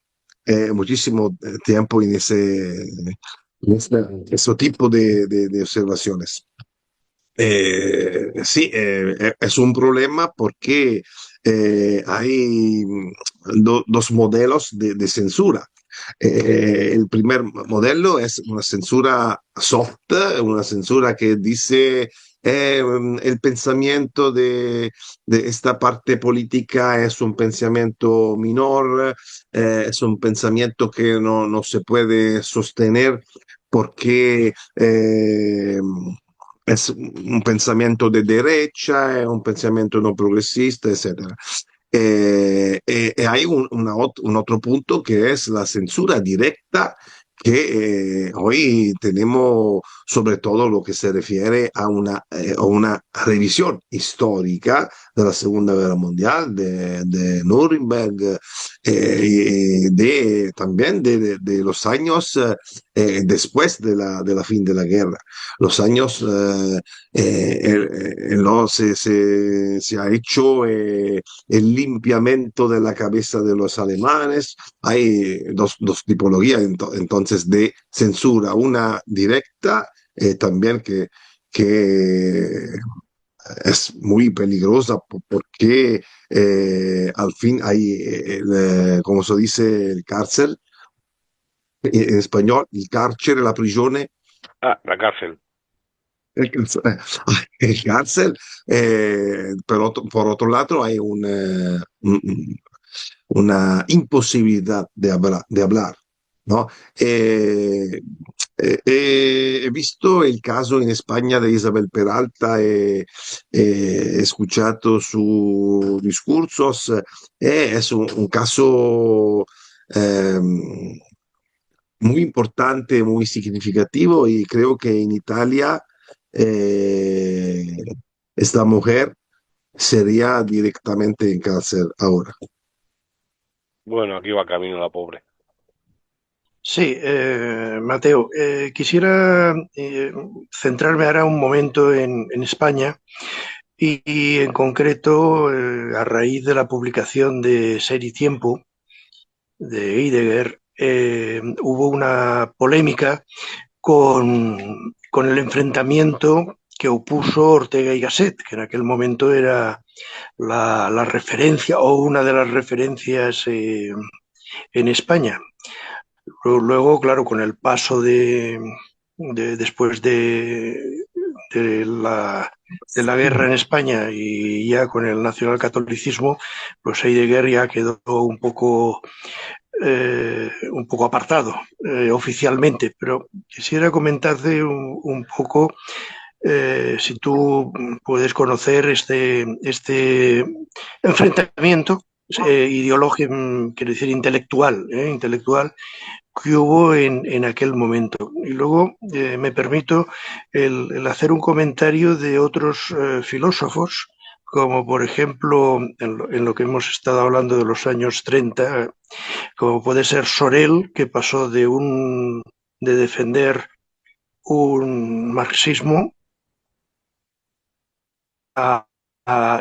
muchísimo tiempo ese tipo de observaciones. Sí, es un problema porque hay dos modelos de censura. El primer modelo es una censura soft, una censura que dice el pensamiento de esta parte política es un pensamiento menor, es un pensamiento que no se puede sostener porque es un pensamiento de derecha, es un pensamiento no progresista, etcétera. Hay un otro punto que es la censura directa que hoy tenemos sobre todo lo que se refiere a una revisión histórica de la Segunda Guerra Mundial, de Nuremberg, también de los años después de la fin de la guerra. Los años se ha hecho el limpiamiento de la cabeza de los alemanes. Hay dos tipologías entonces de censura, una directa también que es muy peligrosa porque al fin hay, como se dice, el cárcel, en español, el carcere, la prigione, Ah, la cárcel. el, el cárcel, pero por otro lado hay una imposibilidad de hablar, ¿no? Eh, he visto el caso en España de Isabel Peralta, he escuchado sus discursos, es un caso eh, muy importante, muy significativo y creo que en Italia eh, esta mujer sería directamente en cárcel ahora. Bueno, aquí va camino la pobre. Sí, Mateo, quisiera centrarme ahora un momento en España y en concreto a raíz de la publicación de Ser y Tiempo de Heidegger, hubo una polémica con el enfrentamiento que opuso Ortega y Gasset, que en aquel momento era la referencia o una de las referencias en España. Luego, claro, con el paso después de la guerra en España y ya con el nacionalcatolicismo, pues Heidegger ya quedó un poco apartado oficialmente. Pero quisiera comentarte un poco si tú puedes conocer este enfrentamiento ideológico, quiero decir, intelectual que hubo en aquel momento. Y luego me permito el hacer un comentario de otros filósofos, como por ejemplo en lo que hemos estado hablando de los años 30, como puede ser Sorel, que pasó de defender un marxismo a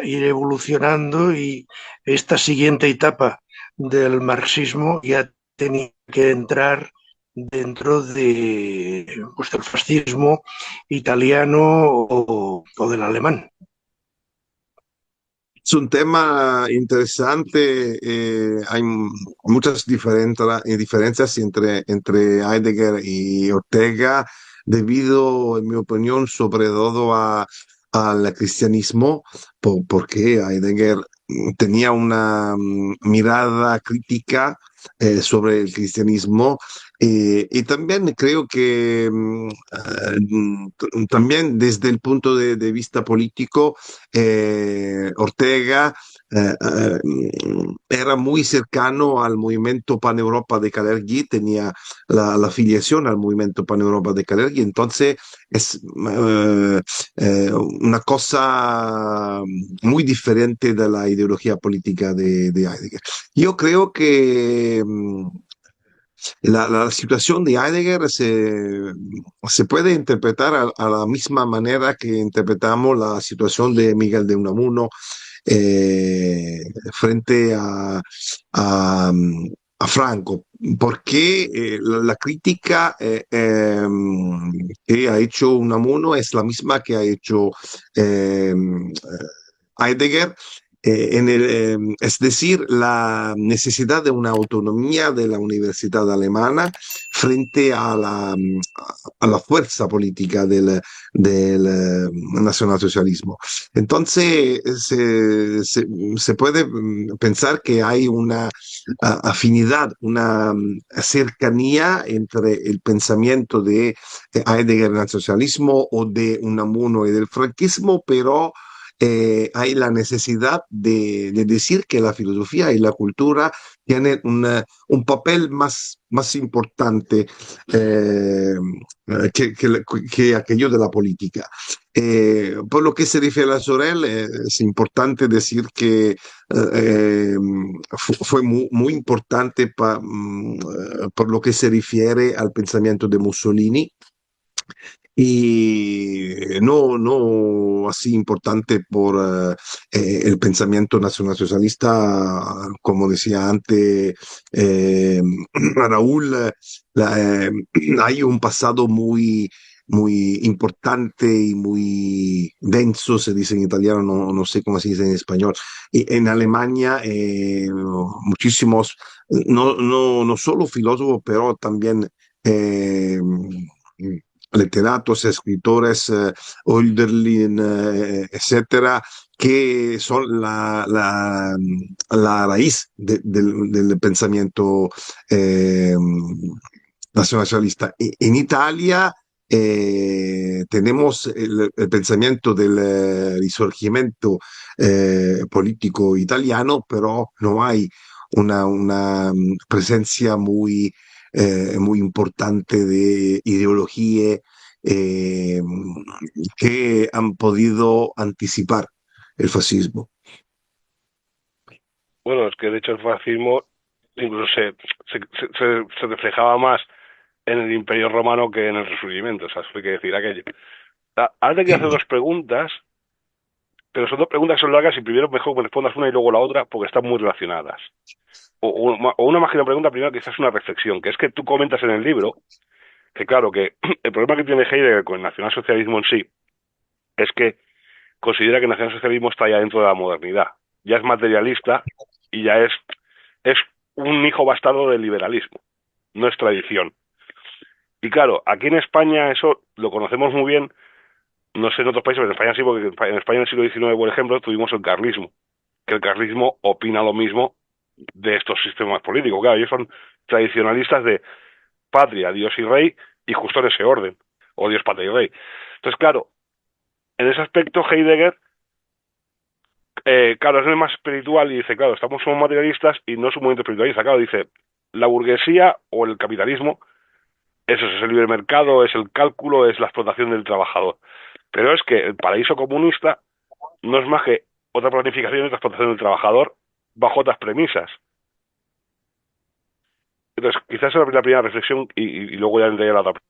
ir evolucionando, y esta siguiente etapa del marxismo ya tenía que entrar dentro de, pues, del fascismo italiano o del alemán. Es un tema interesante. Hay muchas diferencias entre Heidegger y Ortega, debido, en mi opinión, sobre todo al cristianismo, porque Heidegger tenía una mirada crítica sobre el cristianismo. Y también creo que también desde el punto de vista político, Ortega era muy cercano al movimiento Pan-Europa de Kalergi, tenía la afiliación al movimiento Pan-Europa de Kalergi, entonces es una cosa muy diferente de la ideología política de Heidegger. Yo creo que la situación de Heidegger se puede interpretar a la misma manera que interpretamos la situación de Miguel de Unamuno eh, frente a, a Franco, porque la crítica que ha hecho Unamuno es la misma que ha hecho eh, Heidegger, es decir, la necesidad de una autonomía de la universidad alemana frente a la fuerza política del nacionalsocialismo. Entonces, se puede pensar que hay una afinidad, una cercanía entre el pensamiento de Heidegger en el socialismo o de Unamuno y del franquismo, pero hay la necesidad de decir que la filosofía y la cultura tienen un papel más importante eh, que aquello de la política. Por lo que se refiere a Sorel, es importante decir que fue muy importante por lo que se refiere al pensamiento de Mussolini, y no así importante por el pensamiento nacionalsocialista, como decía antes Raúl. la, eh, Hay un pasado muy importante y muy denso, se dice en italiano, no sé cómo se dice en español. Y en Alemania, muchísimos, no solo filósofos, pero también eh, literatos, escritores, Hölderlin, etcétera, que son la raíz del pensamiento eh, nacionalista. En Italia tenemos el pensamiento del risorgimento político italiano, pero no hay una presencia muy importante de ideología eh, que han podido anticipar el fascismo. Bueno, es que de hecho el fascismo incluso se reflejaba más en el Imperio Romano que en el Resurgimiento, o sea, eso hay que decir aquello. Ahora te quiero hacer dos preguntas, pero son dos preguntas que son largas y primero mejor que respondas una y luego la otra porque están muy relacionadas. O una más que una pregunta, primero quizás una reflexión, que es que tú comentas en el libro que claro, que el problema que tiene Heidegger con el nacionalsocialismo en sí es que considera que el nacionalsocialismo está ya dentro de la modernidad, ya es materialista y ya es un hijo bastardo del liberalismo, no es tradición. Y claro, aquí en España eso lo conocemos muy bien, no sé en otros países, pero en España sí, porque en España en el siglo XIX, por ejemplo, tuvimos el carlismo, que el carlismo opina lo mismo de estos sistemas políticos. Claro, ellos son tradicionalistas de patria, Dios y rey, y justo en ese orden, o Dios, patria y rey. Entonces, claro, en ese aspecto Heidegger, claro, es el más espiritual y dice, claro, somos materialistas y no es un movimiento espiritualista. Claro, dice, la burguesía o el capitalismo, eso es el libre mercado, es el cálculo, es la explotación del trabajador. Pero es que el paraíso comunista no es más que otra planificación y otra explotación del trabajador bajo otras premisas. Entonces, quizás esa es la primera reflexión y luego ya entraría la otra.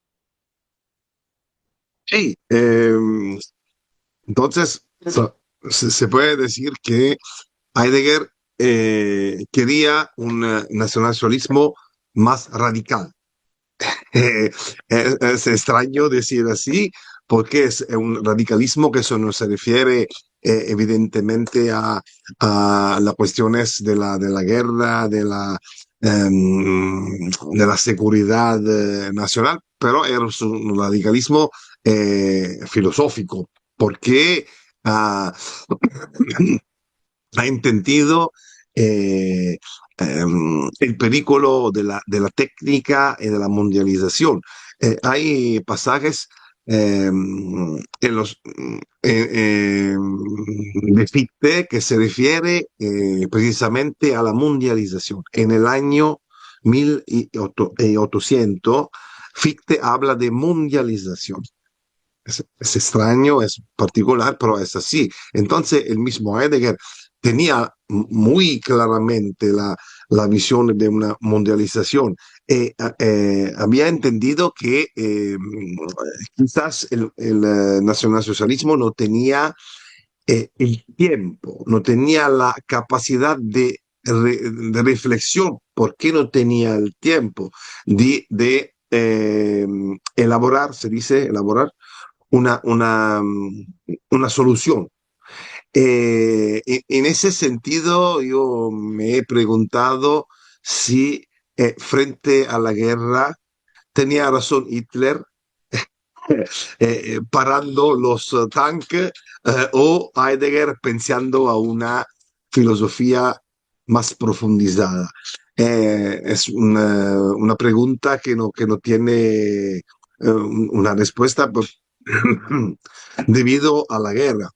Sí, entonces se puede decir que Heidegger quería un nacionalsocialismo más radical. Es extraño decir así, porque es un radicalismo que eso no se refiere evidentemente a las cuestiones de la guerra, de la seguridad nacional, pero es un radicalismo filosófico, porque ah, ha entendido eh, el peligro de la técnica y de la mundialización. Hay pasajes en los de Fichte que se refiere precisamente a la mundialización. En el año 1800, Fichte habla de mundialización. Es extraño, es particular, pero es así. Entonces, el mismo Heidegger tenía muy claramente la visión de una mundialización. Había entendido que quizás el nacionalsocialismo no tenía el tiempo, no tenía la capacidad de reflexión. ¿Por qué no tenía el tiempo de elaborar, se dice, elaborar una, una, una solución? En ese sentido, yo me he preguntado si frente a la guerra tenía razón Hitler parando los tanques o Heidegger pensando a una filosofía más profundizada. Es una pregunta que no tiene una respuesta pues, debido a la guerra.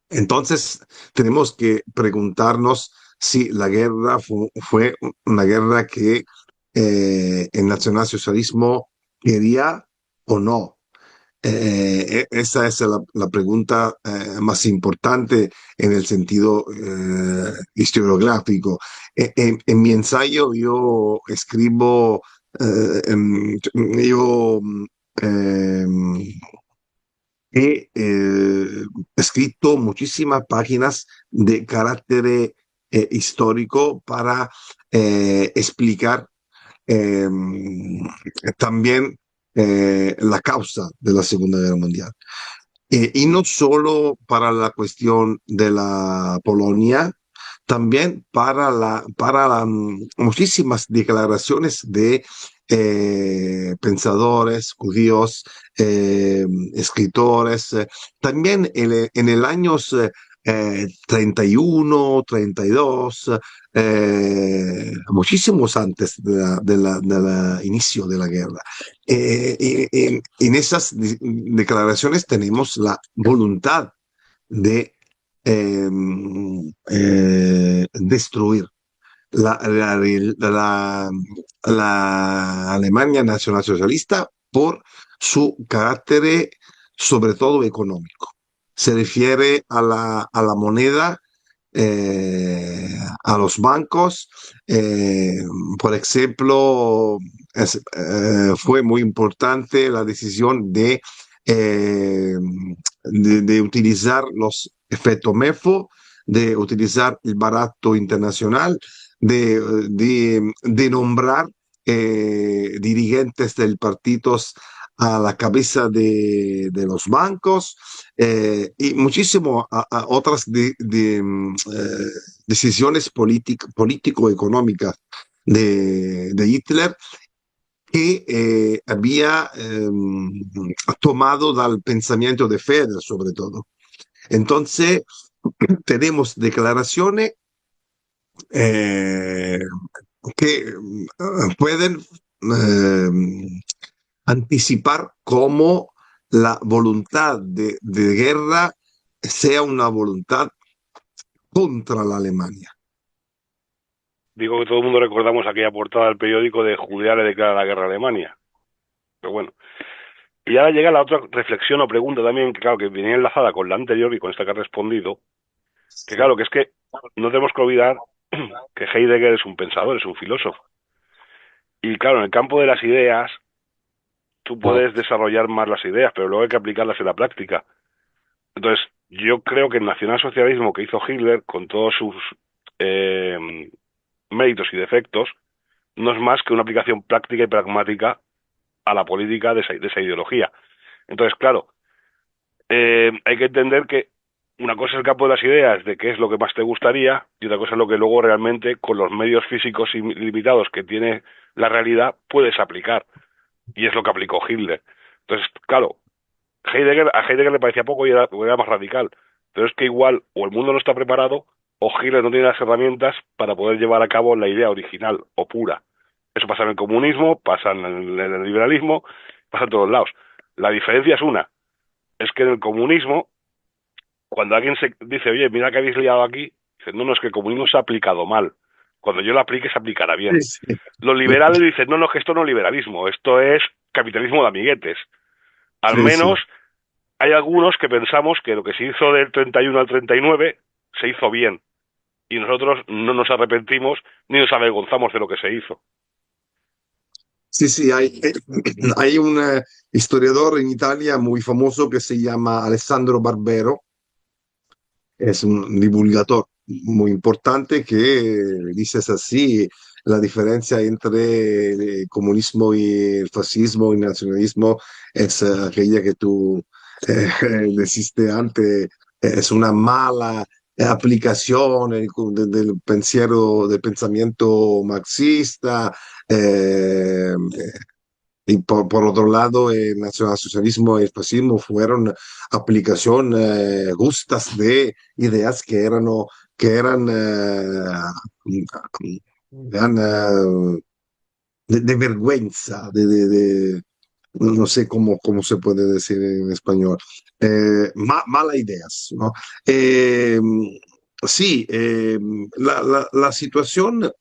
Entonces, tenemos que preguntarnos si la guerra fue una guerra que el nacionalsocialismo quería o no. Esa es la pregunta más importante en el sentido historiográfico. En mi ensayo yo escribo, yo em, he escrito muchísimas páginas de carácter histórico para explicar eh, también la causa de la Segunda Guerra Mundial. Y no solo para la cuestión de la Polonia, también muchísimas declaraciones de pensadores judíos, escritores, también en el años 31, 32, muchísimos antes de inicio de la guerra. En esas declaraciones tenemos la voluntad de destruir la, la Alemania nacionalsocialista por su carácter, sobre todo económico. Se refiere a la moneda, a los bancos. Eh, por ejemplo, fue muy importante la decisión de utilizar los efectos MEFO, de utilizar el barato internacional, de nombrar dirigentes del partido a la cabeza los bancos y muchísimas otras decisiones político-económicas de Hitler que había tomado del pensamiento de Feder, sobre todo. Entonces, tenemos declaraciones eh, que pueden anticipar cómo la voluntad de guerra sea una voluntad contra la Alemania. Digo que todo el mundo recordamos aquella portada del periódico de Judea le declara la guerra a Alemania. Pero bueno. Y ahora llega la otra reflexión o pregunta también, que claro, que viene enlazada con la anterior y con esta que ha respondido, que claro, que es que no tenemos que olvidar que Heidegger es un pensador, es un filósofo. Y claro, en el campo de las ideas, tú puedes desarrollar más las ideas, pero luego hay que aplicarlas en la práctica. Entonces, yo creo que el nacionalsocialismo que hizo Hitler, con todos sus méritos y defectos, no es más que una aplicación práctica y pragmática a la política de esa ideología. Entonces, claro, hay que entender que una cosa es el campo de las ideas, de qué es lo que más te gustaría, y otra cosa es lo que luego realmente, con los medios físicos limitados que tiene la realidad, puedes aplicar. Y es lo que aplicó Hitler. Entonces, claro, a Heidegger le parecía poco y era más radical. Pero es que igual, o el mundo no está preparado, o Hitler no tiene las herramientas para poder llevar a cabo la idea original o pura. Eso pasa en el comunismo, pasa en el liberalismo, pasa en todos lados. La diferencia es una, es que en el comunismo, cuando alguien se dice, oye, mira que habéis liado aquí, dicen, no, no, es que el comunismo se ha aplicado mal. Cuando yo lo aplique, se aplicará bien. Sí, Los liberales dicen, no, no, que esto no es liberalismo, esto es capitalismo de amiguetes. Al sí, sí. menos hay algunos que pensamos que lo que se hizo del 31 al 39 se hizo bien. Y nosotros no nos arrepentimos ni nos avergonzamos de lo que se hizo. Sí, sí, hay un historiador en Italia muy famoso que se llama Alessandro Barbero, es un divulgador muy importante que dice así, la diferencia entre el comunismo y el fascismo y el nacionalismo es aquella que tú deciste antes, es una mala aplicación del pensamiento marxista. eh, y por otro lado, el nacionalsocialismo y el fascismo fueron aplicación justas de ideas que eran de vergüenza, no sé cómo se puede decir en español, malas ideas, ¿no? Eh, sí, la situación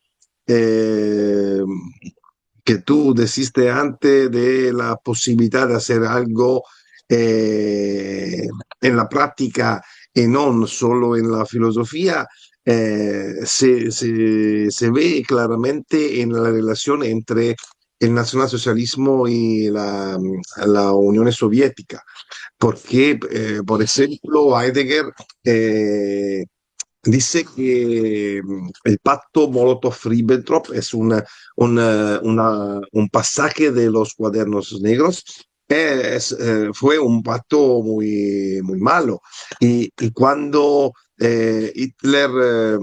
eh, que tú deciste antes de la posibilidad de hacer algo en la práctica y no solo en la filosofía, se ve claramente en la relación entre el nacionalsocialismo y la Unión Soviética, porque, por ejemplo, Heidegger dice que el pacto Molotov-Ribbentrop es un pasaje de los Cuadernos Negros. Fue un pacto muy malo. Y cuando Hitler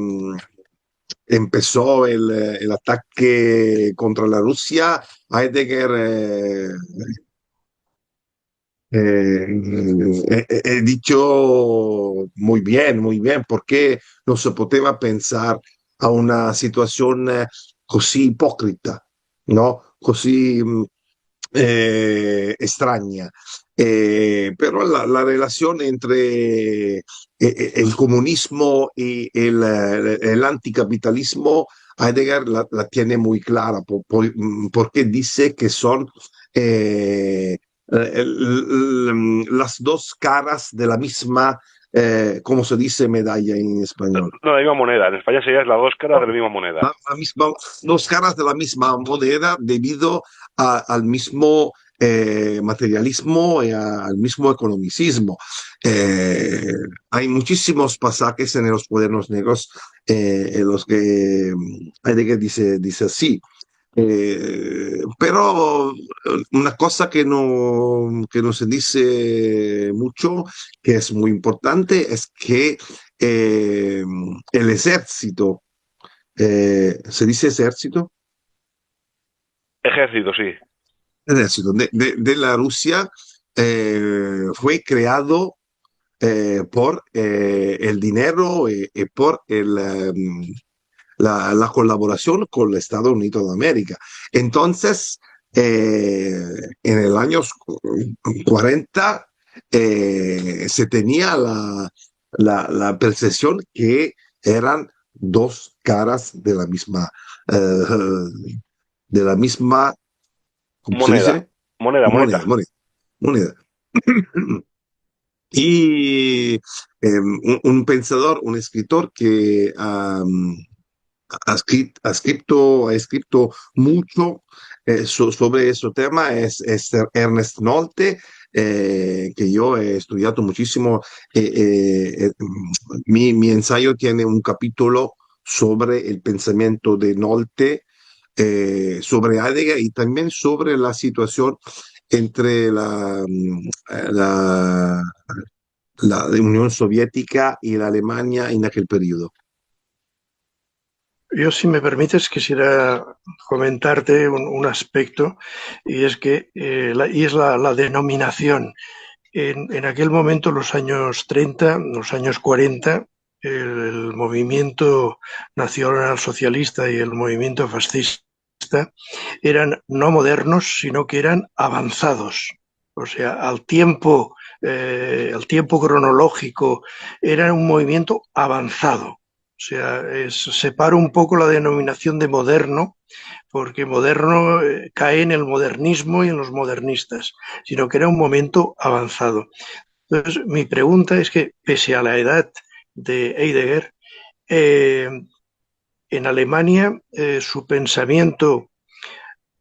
empezó el ataque contra la Rusia, Heidegger he dicho muy bien, porque non si poteva pensare a una situazione così ipocrita, no? Così extraña. Pero la relación entre el comunismo y el anticapitalismo, Heidegger la tiene muy clara, porque dice que son las dos caras de la misma, ¿cómo se dice medalla en español? No, la misma moneda. En España sería la dos caras de la misma moneda. La misma, dos caras de la misma moneda debido al mismo materialismo y al mismo economicismo. Hay muchísimos pasajes en los Cuadernos Negros en los que Heidegger dice así. Pero una cosa que no se dice mucho, que es muy importante, es que el ejército, ¿se dice ejército? Ejército, sí. Ejército de la Rusia fue creado por el dinero y por la colaboración con el Estados Unidos de América. Entonces, en el año 40 se tenía la percepción que eran dos caras de la misma, ¿cómo se Moneda. dice? Moneda. Moneda. Y un pensador, un escritor que ha escrito mucho sobre ese tema es Ernest Nolte, que yo he estudiado muchísimo. Mi ensayo tiene un capítulo sobre el pensamiento de Nolte, sobre Heidegger y también sobre la situación entre la, la Unión Soviética y la Alemania en aquel periodo. Yo, si me permites, quisiera comentarte un aspecto, y es que y es la denominación. En aquel momento, los años 30, los años 40, el movimiento nacional socialista y el movimiento fascista eran no modernos, sino que eran avanzados. O sea, al tiempo cronológico, era un movimiento avanzado. O sea, separo un poco la denominación de moderno, porque moderno cae en el modernismo y en los modernistas, sino que era un momento avanzado. Entonces, mi pregunta es que, pese a la edad de Heidegger, eh, en Alemania su pensamiento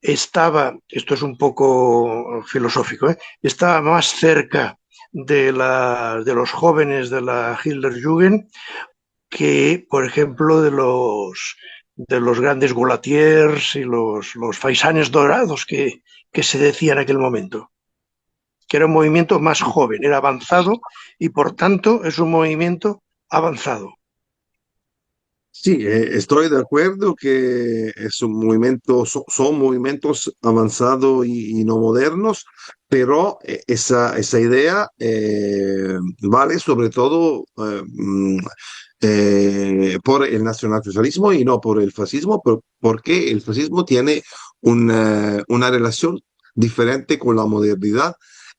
estaba, esto es un poco filosófico, estaba más cerca de los jóvenes de la Hitlerjugend que, por ejemplo, de los grandes Gulatiers y los faisanes dorados que se decía en aquel momento, que era un movimiento más joven, era avanzado y por tanto es un movimiento avanzado. Sí, estoy de acuerdo que es un movimiento, son movimientos avanzados y no modernos, pero esa idea vale sobre todo por el nacionalsocialismo y no por el fascismo, porque el fascismo tiene una relación diferente con la modernidad.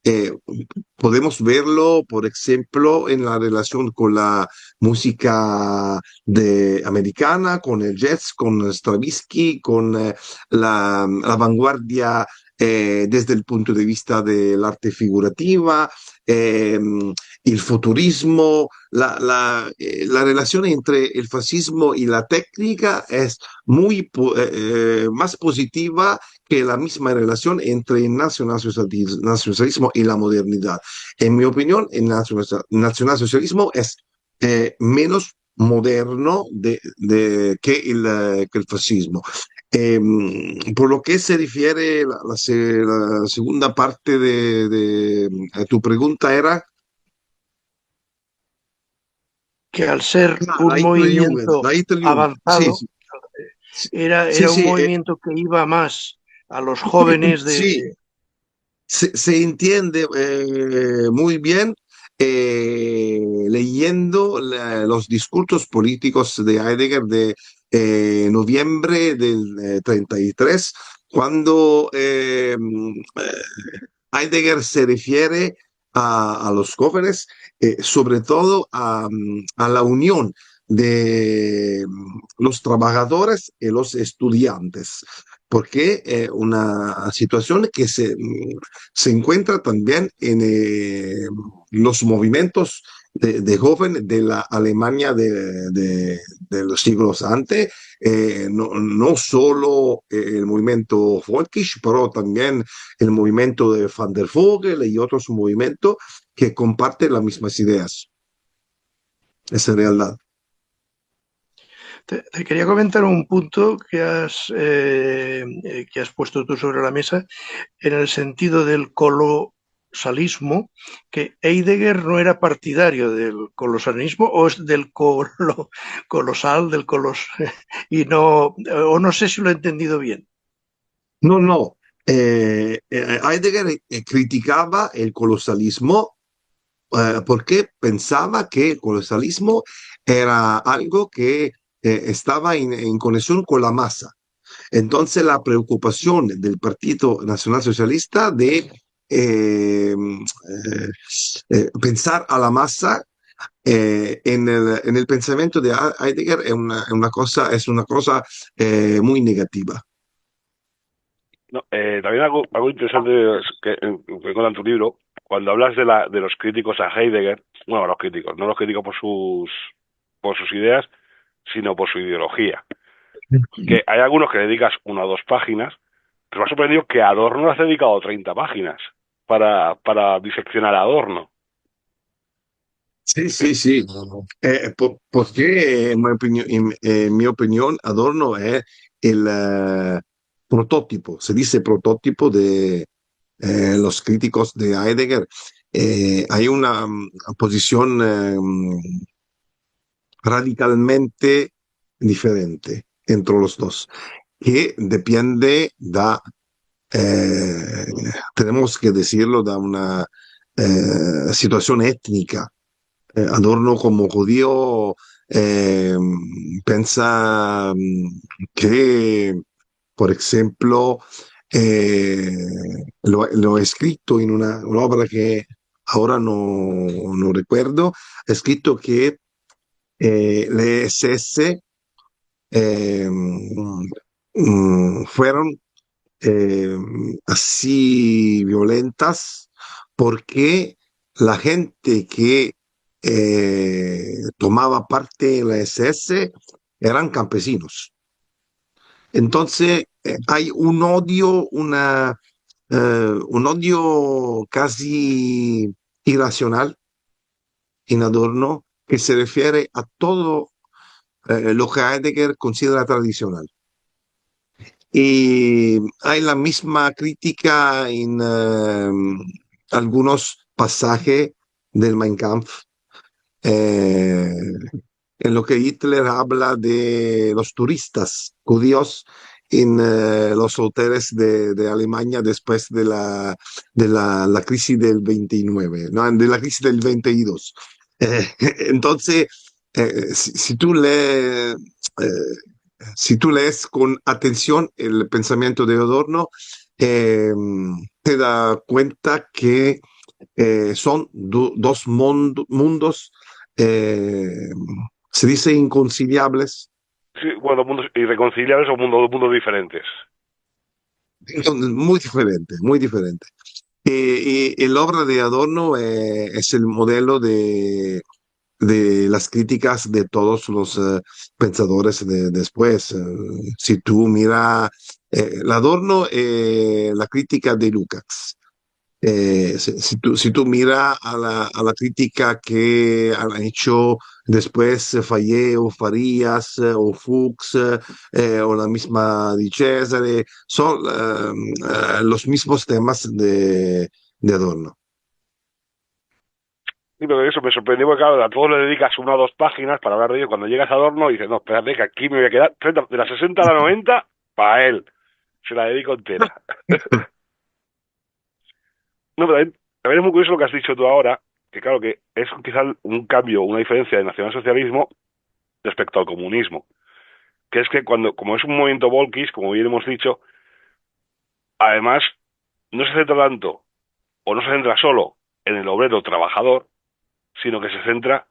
Eh, Podemos verlo, por ejemplo, en la relación con la música americana, con el jazz, con Stravinsky, con la vanguardia desde el punto de vista del arte figurativa, eh, el futurismo, la relación entre el fascismo y la técnica es más positiva que la misma relación entre el nacionalsocialismo y la modernidad. En mi opinión, el nacionalsocialismo es menos moderno que el fascismo. Eh, por lo que se refiere la segunda parte de tu pregunta era Que al ser la un Hitlerjugend, movimiento la Hitlerjugend. Sí, avanzado, sí, sí, sí, era un sí, movimiento que iba más a los jóvenes sí, se entiende muy bien leyendo los discursos políticos de Heidegger de noviembre del 33, cuando Heidegger se refiere a los jóvenes, sobre todo a la unión de los trabajadores y los estudiantes, porque es una situación que se encuentra también en los movimientos de jóvenes de la Alemania de los siglos antes, no solo el movimiento Volkisch, pero también el movimiento de Van der Vogel y otros movimientos que comparten las mismas ideas. Esa es realidad. Te quería comentar un punto que has puesto tú sobre la mesa en el sentido del colosalismo, que Heidegger no era partidario del colosalismo o es del colosal, del colos, y no, o no sé si lo he entendido bien. No, no. Heidegger criticaba el colosalismo porque pensaba que el colosalismo era algo que estaba en conexión con la masa. Entonces, la preocupación del Partido Nacional Socialista de pensar a la masa en el pensamiento de Heidegger es una cosa muy negativa. No, también algo interesante que encuentro en tu libro, cuando hablas de los críticos a Heidegger, bueno, los críticos, no los críticos por sus ideas, sino por su ideología. Que hay algunos que dedicas una o dos páginas, pero me ha sorprendido que Adorno has dedicado 30 páginas para diseccionar a Adorno. Sí, sí, sí. Porque en mi opinión, Adorno es el prototipo, se dice prototipo de los críticos de Heidegger. Hay una posición radicalmente diferente entre los dos, que depende da, tenemos que decirlo, da una situación étnica. Adorno como judío piensa que, por ejemplo, eh, lo he escrito en una obra que ahora no recuerdo, he escrito que le SS fueron eh, así violentas porque la gente que tomaba parte en la SS eran campesinos. Entonces hay un odio, un odio casi irracional en Adorno que se refiere a todo lo que Heidegger considera tradicional. Y hay la misma crítica en algunos pasajes del Mein Kampf, eh, en lo que Hitler habla de los turistas judíos en los hoteles de Alemania después la crisis del 29, ¿no? De la crisis del 22. Eh, entonces, si tú lees... si tú lees con atención el pensamiento de Adorno, eh, te das cuenta que son dos mundos, eh, se dice inconciliables, Sí, bueno, mundos irreconciliables o mundos diferentes. muy diferentes, muy diferentes. Y el obra de Adorno es el modelo de las críticas de todos los pensadores después. Si tú miras el Adorno, la crítica de Lukács. Si tú miras a la crítica que han hecho después Fayet o Farías o Fuchs o la misma Di Cesare, son los mismos temas de Adorno. Sí, pero eso me sorprendió porque, claro, a todos le dedicas 1 o 2 páginas para hablar de ello. Cuando llegas a Adorno, dices, no, espérate, que aquí me voy a quedar 30, de las 60 a la 90, para él. Se la dedico entera. No, pero también es muy curioso lo que has dicho tú ahora, que claro que es quizá un cambio, una diferencia del nacionalsocialismo respecto al comunismo, que es que como es un movimiento volquis, como bien hemos dicho, además no se centra tanto, o no se centra solo en el obrero trabajador, sino que se centra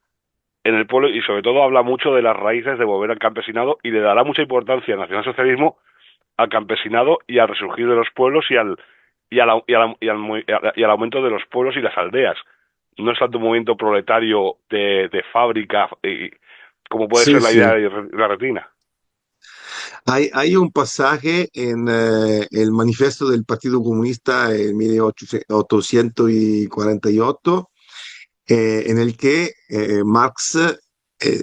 en el pueblo y sobre todo habla mucho de las raíces de volver al campesinado y le dará mucha importancia al nacionalsocialismo al campesinado y al resurgir de los pueblos y al aumento de los pueblos y las aldeas. No es tanto un movimiento proletario de fábrica como puede Sí, ser la idea sí. de la retina. Hay un pasaje en el manifiesto del Partido Comunista en 1848 en el que Marx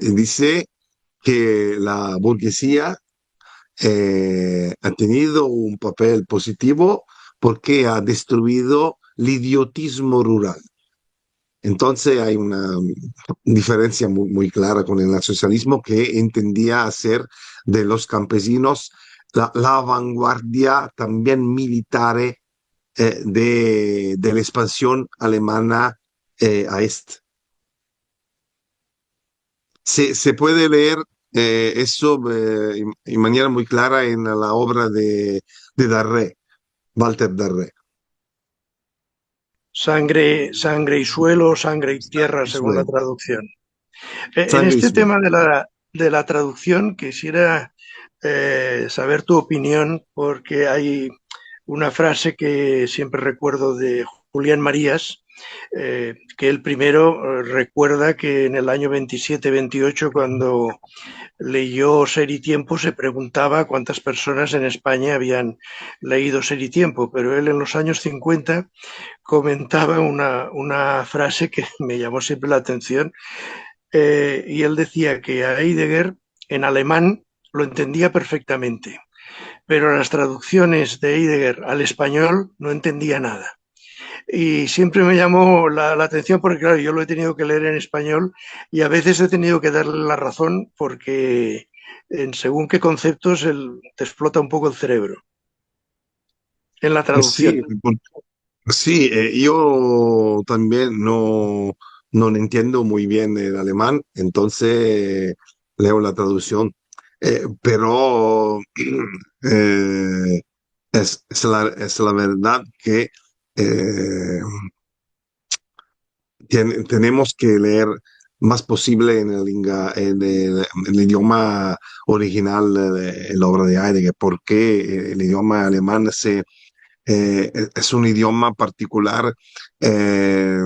dice que la burguesía ha tenido un papel positivo porque ha destruido el idiotismo rural. Entonces hay una diferencia muy clara con el socialismo que entendía hacer de los campesinos la vanguardia también militar de la expansión alemana a este. Se puede leer eso en manera muy clara en la obra de Darré, Walter Darré. Sangre y suelo, sangre y tierra, según la Suelo, traducción. En sangre y este suelo. tema de la traducción quisiera saber tu opinión porque hay una frase que siempre recuerdo de Julián Marías, que él primero recuerda que en el año 27-28, cuando leyó Ser y Tiempo, se preguntaba cuántas personas en España habían leído Ser y Tiempo, pero él en los años 50 comentaba una frase que me llamó siempre la atención, y él decía que a Heidegger en alemán lo entendía perfectamente, pero las traducciones de Heidegger al español no entendía nada. Y siempre me llamó la atención porque, claro, yo lo he tenido que leer en español y a veces he tenido que darle la razón porque en según qué conceptos te explota un poco el cerebro en la traducción. Sí, sí, yo también no entiendo muy bien el alemán, entonces leo la traducción. Pero eh, es la verdad que eh, tenemos que leer más posible en el idioma original de la obra de Heidegger, porque el idioma alemán es un idioma particular, eh,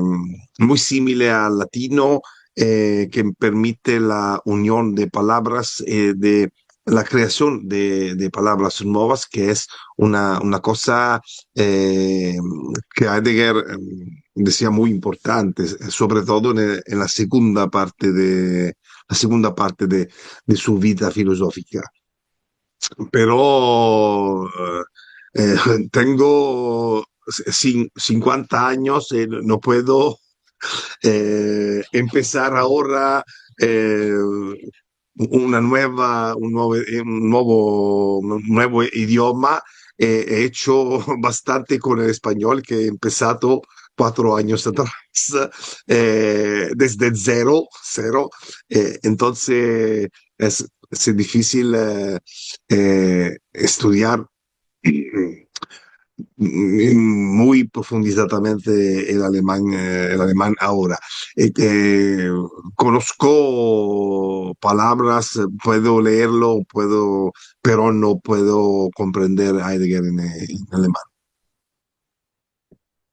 muy similar al latino, que permite la unión de palabras, de la creación de palabras nuevas, que es una cosa que Heidegger decía muy importante, sobre todo en la segunda parte de su vida filosófica. Pero tengo 50 años, no puedo empezar ahora eh, un nuevo idioma. He hecho bastante con el español, que he empezado 4 años atrás, desde cero. Entonces es difícil estudiar muy profundizadamente el alemán ahora. Conozco palabras, puedo leerlo, pero no puedo comprender Heidegger en alemán.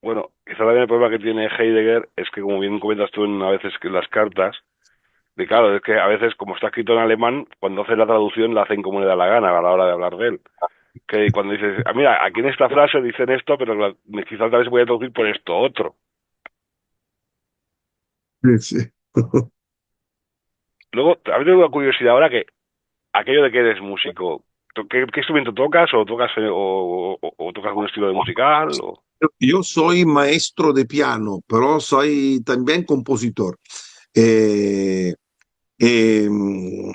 Bueno, quizá también el problema que tiene Heidegger es que, como bien comentas tú a veces que las cartas, de claro, es que a veces, como está escrito en alemán, cuando hace la traducción la hacen como le da la gana a la hora de hablar de él. Que cuando dices, ah, mira, aquí en esta frase dicen esto, pero quizás tal vez voy a traducir por esto otro. Sí, sí. Luego, a mí tengo una curiosidad ahora que aquello de que eres músico, ¿qué instrumento tocas? ¿O tocas o tocas algún estilo de musical? O... Yo soy maestro de piano, pero soy también compositor. Eh,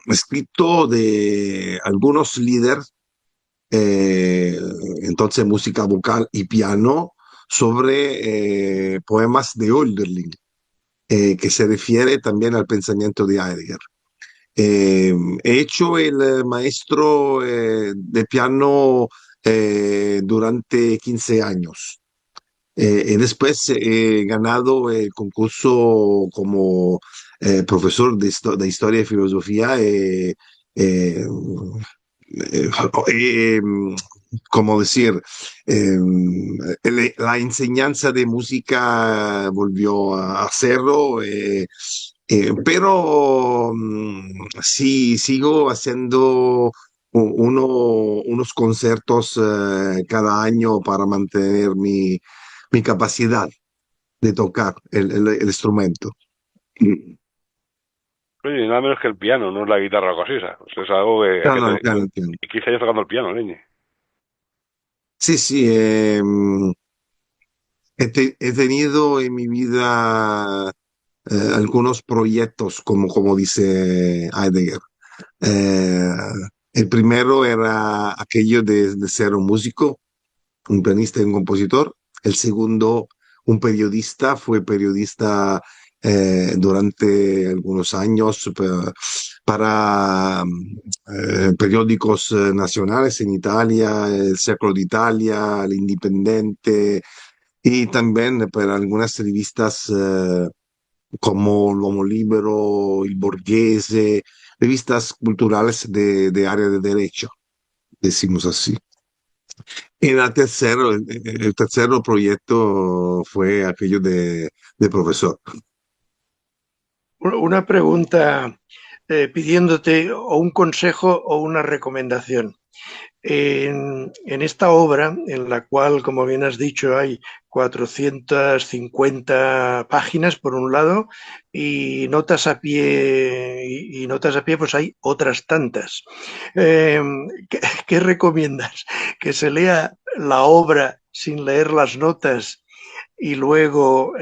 Escrito de algunos líderes, eh, entonces música vocal y piano, sobre poemas de Hölderlin, que se refiere también al pensamiento de Heidegger. He hecho el maestro de piano durante 15 años. Y después he ganado el concurso como profesor de historia y filosofía. Eh, eh, eh, como decir, eh, la enseñanza de música volvió a hacerlo, pero sí sigo haciendo unos conciertos cada año para mantener mi capacidad de tocar el instrumento. Oye, nada menos que el piano, no es la guitarra o cosas esas. O sea, es algo que hay que Claro, tener... claro, entiendo. 15 años tocando el piano, leñe. Sí, sí, he tenido en mi vida algunos proyectos, como dice Heidegger. Eh, el primero era aquello de ser un músico, un pianista y un compositor. El segundo, un periodista, fue periodista durante algunos años para periódicos nacionales en Italia, el Secolo d'Italia, el Indipendente, y también para algunas revistas como l'Uomo Libero, il Borghese, revistas culturales de área de derecho, decimos así. El tercer proyecto fue aquello de profesor. Una pregunta pidiéndote o un consejo o una recomendación. En esta obra, en la cual, como bien has dicho, hay 450 páginas por un lado y notas a pie, y notas a pie, pues hay otras tantas. Eh, ¿Qué recomiendas? ¿Que se lea la obra sin leer las notas y luego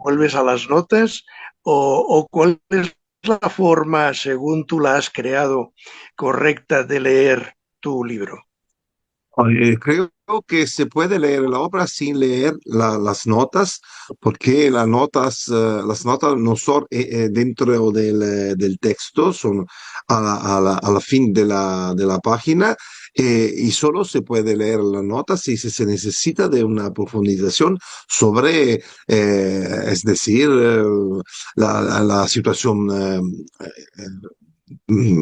vuelves a las notas? O cuál es la forma, según tú la has creado, correcta de leer tu libro? Creo que se puede leer la obra sin leer las notas, porque las notas no son dentro del texto, son a la fin de la página, y solo se puede leer las notas si se necesita de una profundización sobre, es decir, la situación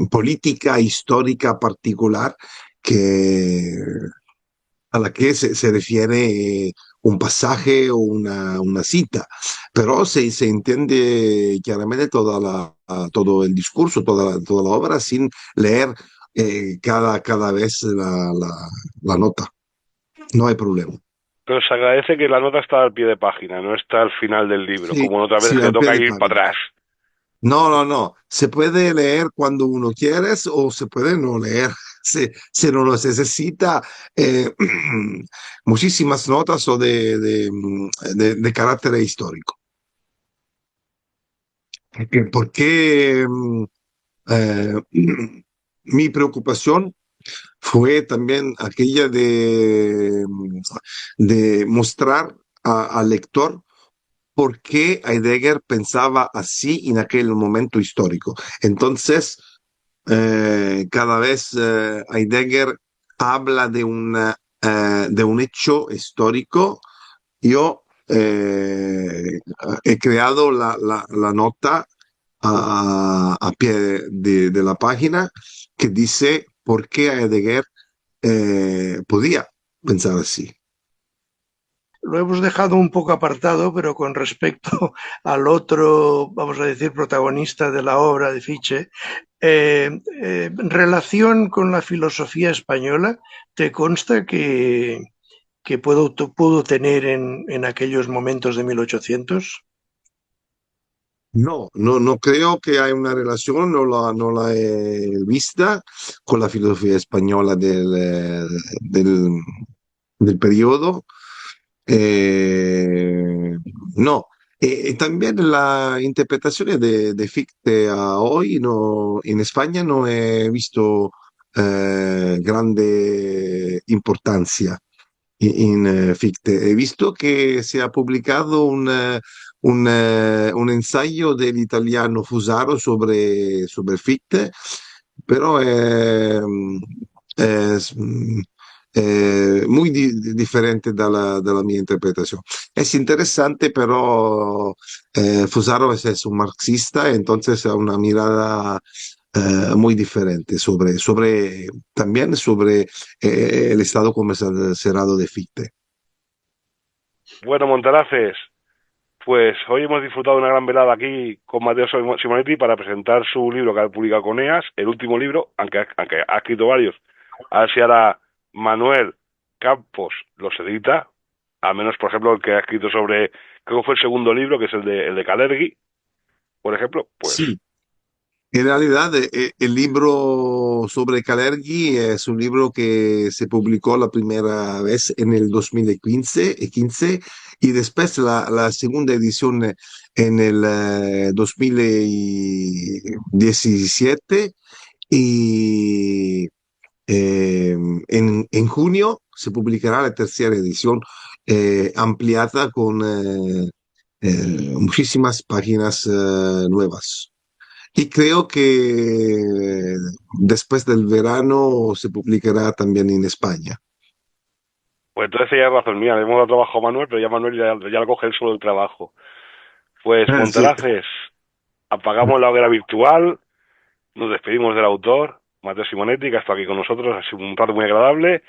política, histórica particular que, a la que se refiere un pasaje o una cita, pero se entiende claramente todo el discurso, toda la obra sin leer cada vez la nota. No hay problema. Pero se agradece que la nota está al pie de página, no está al final del libro, Sí, como otra vez sí, que al pie toca de ir para página. atrás. No, no, no. Se puede leer cuando uno quiere o se puede no leer. Se no lo necesita muchísimas notas o de carácter histórico. Porque eh, mi preocupación fue también aquella de mostrar al lector por qué Heidegger pensaba así en aquel momento histórico. Entonces, cada vez Heidegger habla de un hecho histórico. Yo he creado la nota a pie de la página que dice por qué Heidegger podía pensar así. Lo hemos dejado un poco apartado, pero con respecto al otro, vamos a decir, protagonista de la obra de Fichte, en relación con la filosofía española, ¿te consta que pudo tener en aquellos momentos de 1800? No, no, no creo que haya una relación, no la he vista con la filosofía española del periodo. Eh, no. También la interpretación de Fichte a hoy no, en España no he visto grande importancia Fichte. He visto que se ha publicado un ensayo del italiano Fusaro sobre Fichte, pero es muy diferente de la mia interpretación. Es interesante, pero Fusaro es un marxista, entonces ha una mirada muy diferente también sobre el estado cerrado de Fichte. Bueno, Montaraces, pues hoy hemos disfrutado de una gran velada aquí con Mateo Simonetti para presentar su libro que ha publicado con EAS, el último libro, aunque ha escrito varios. A ver si ahora Manuel Campos los edita, al menos, por ejemplo, el que ha escrito sobre, creo que fue el segundo libro, que es el de Kalergi, por ejemplo, pues Sí, en realidad, el libro sobre Kalergi es un libro que se publicó la primera vez en el 2015 y después la segunda edición en el 2017 y en junio se publicará la tercera edición ampliada con muchísimas páginas nuevas. Y creo que después del verano se publicará también en España. pues entonces ya es razón mía, le hemos dado trabajo a Manuel, pero ya Manuel ya lo coge él solo el trabajo. Pues Sí. Montaraces, apagamos la hoguera virtual, nos despedimos del autor, Mateo Simonetti, que ha estado aquí con nosotros, ha sido un rato muy agradable,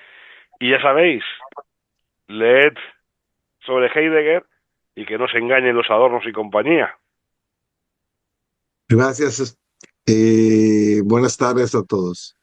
y ya sabéis, leed sobre Heidegger y que no se engañen los adornos y compañía. Gracias. Buenas tardes a todos.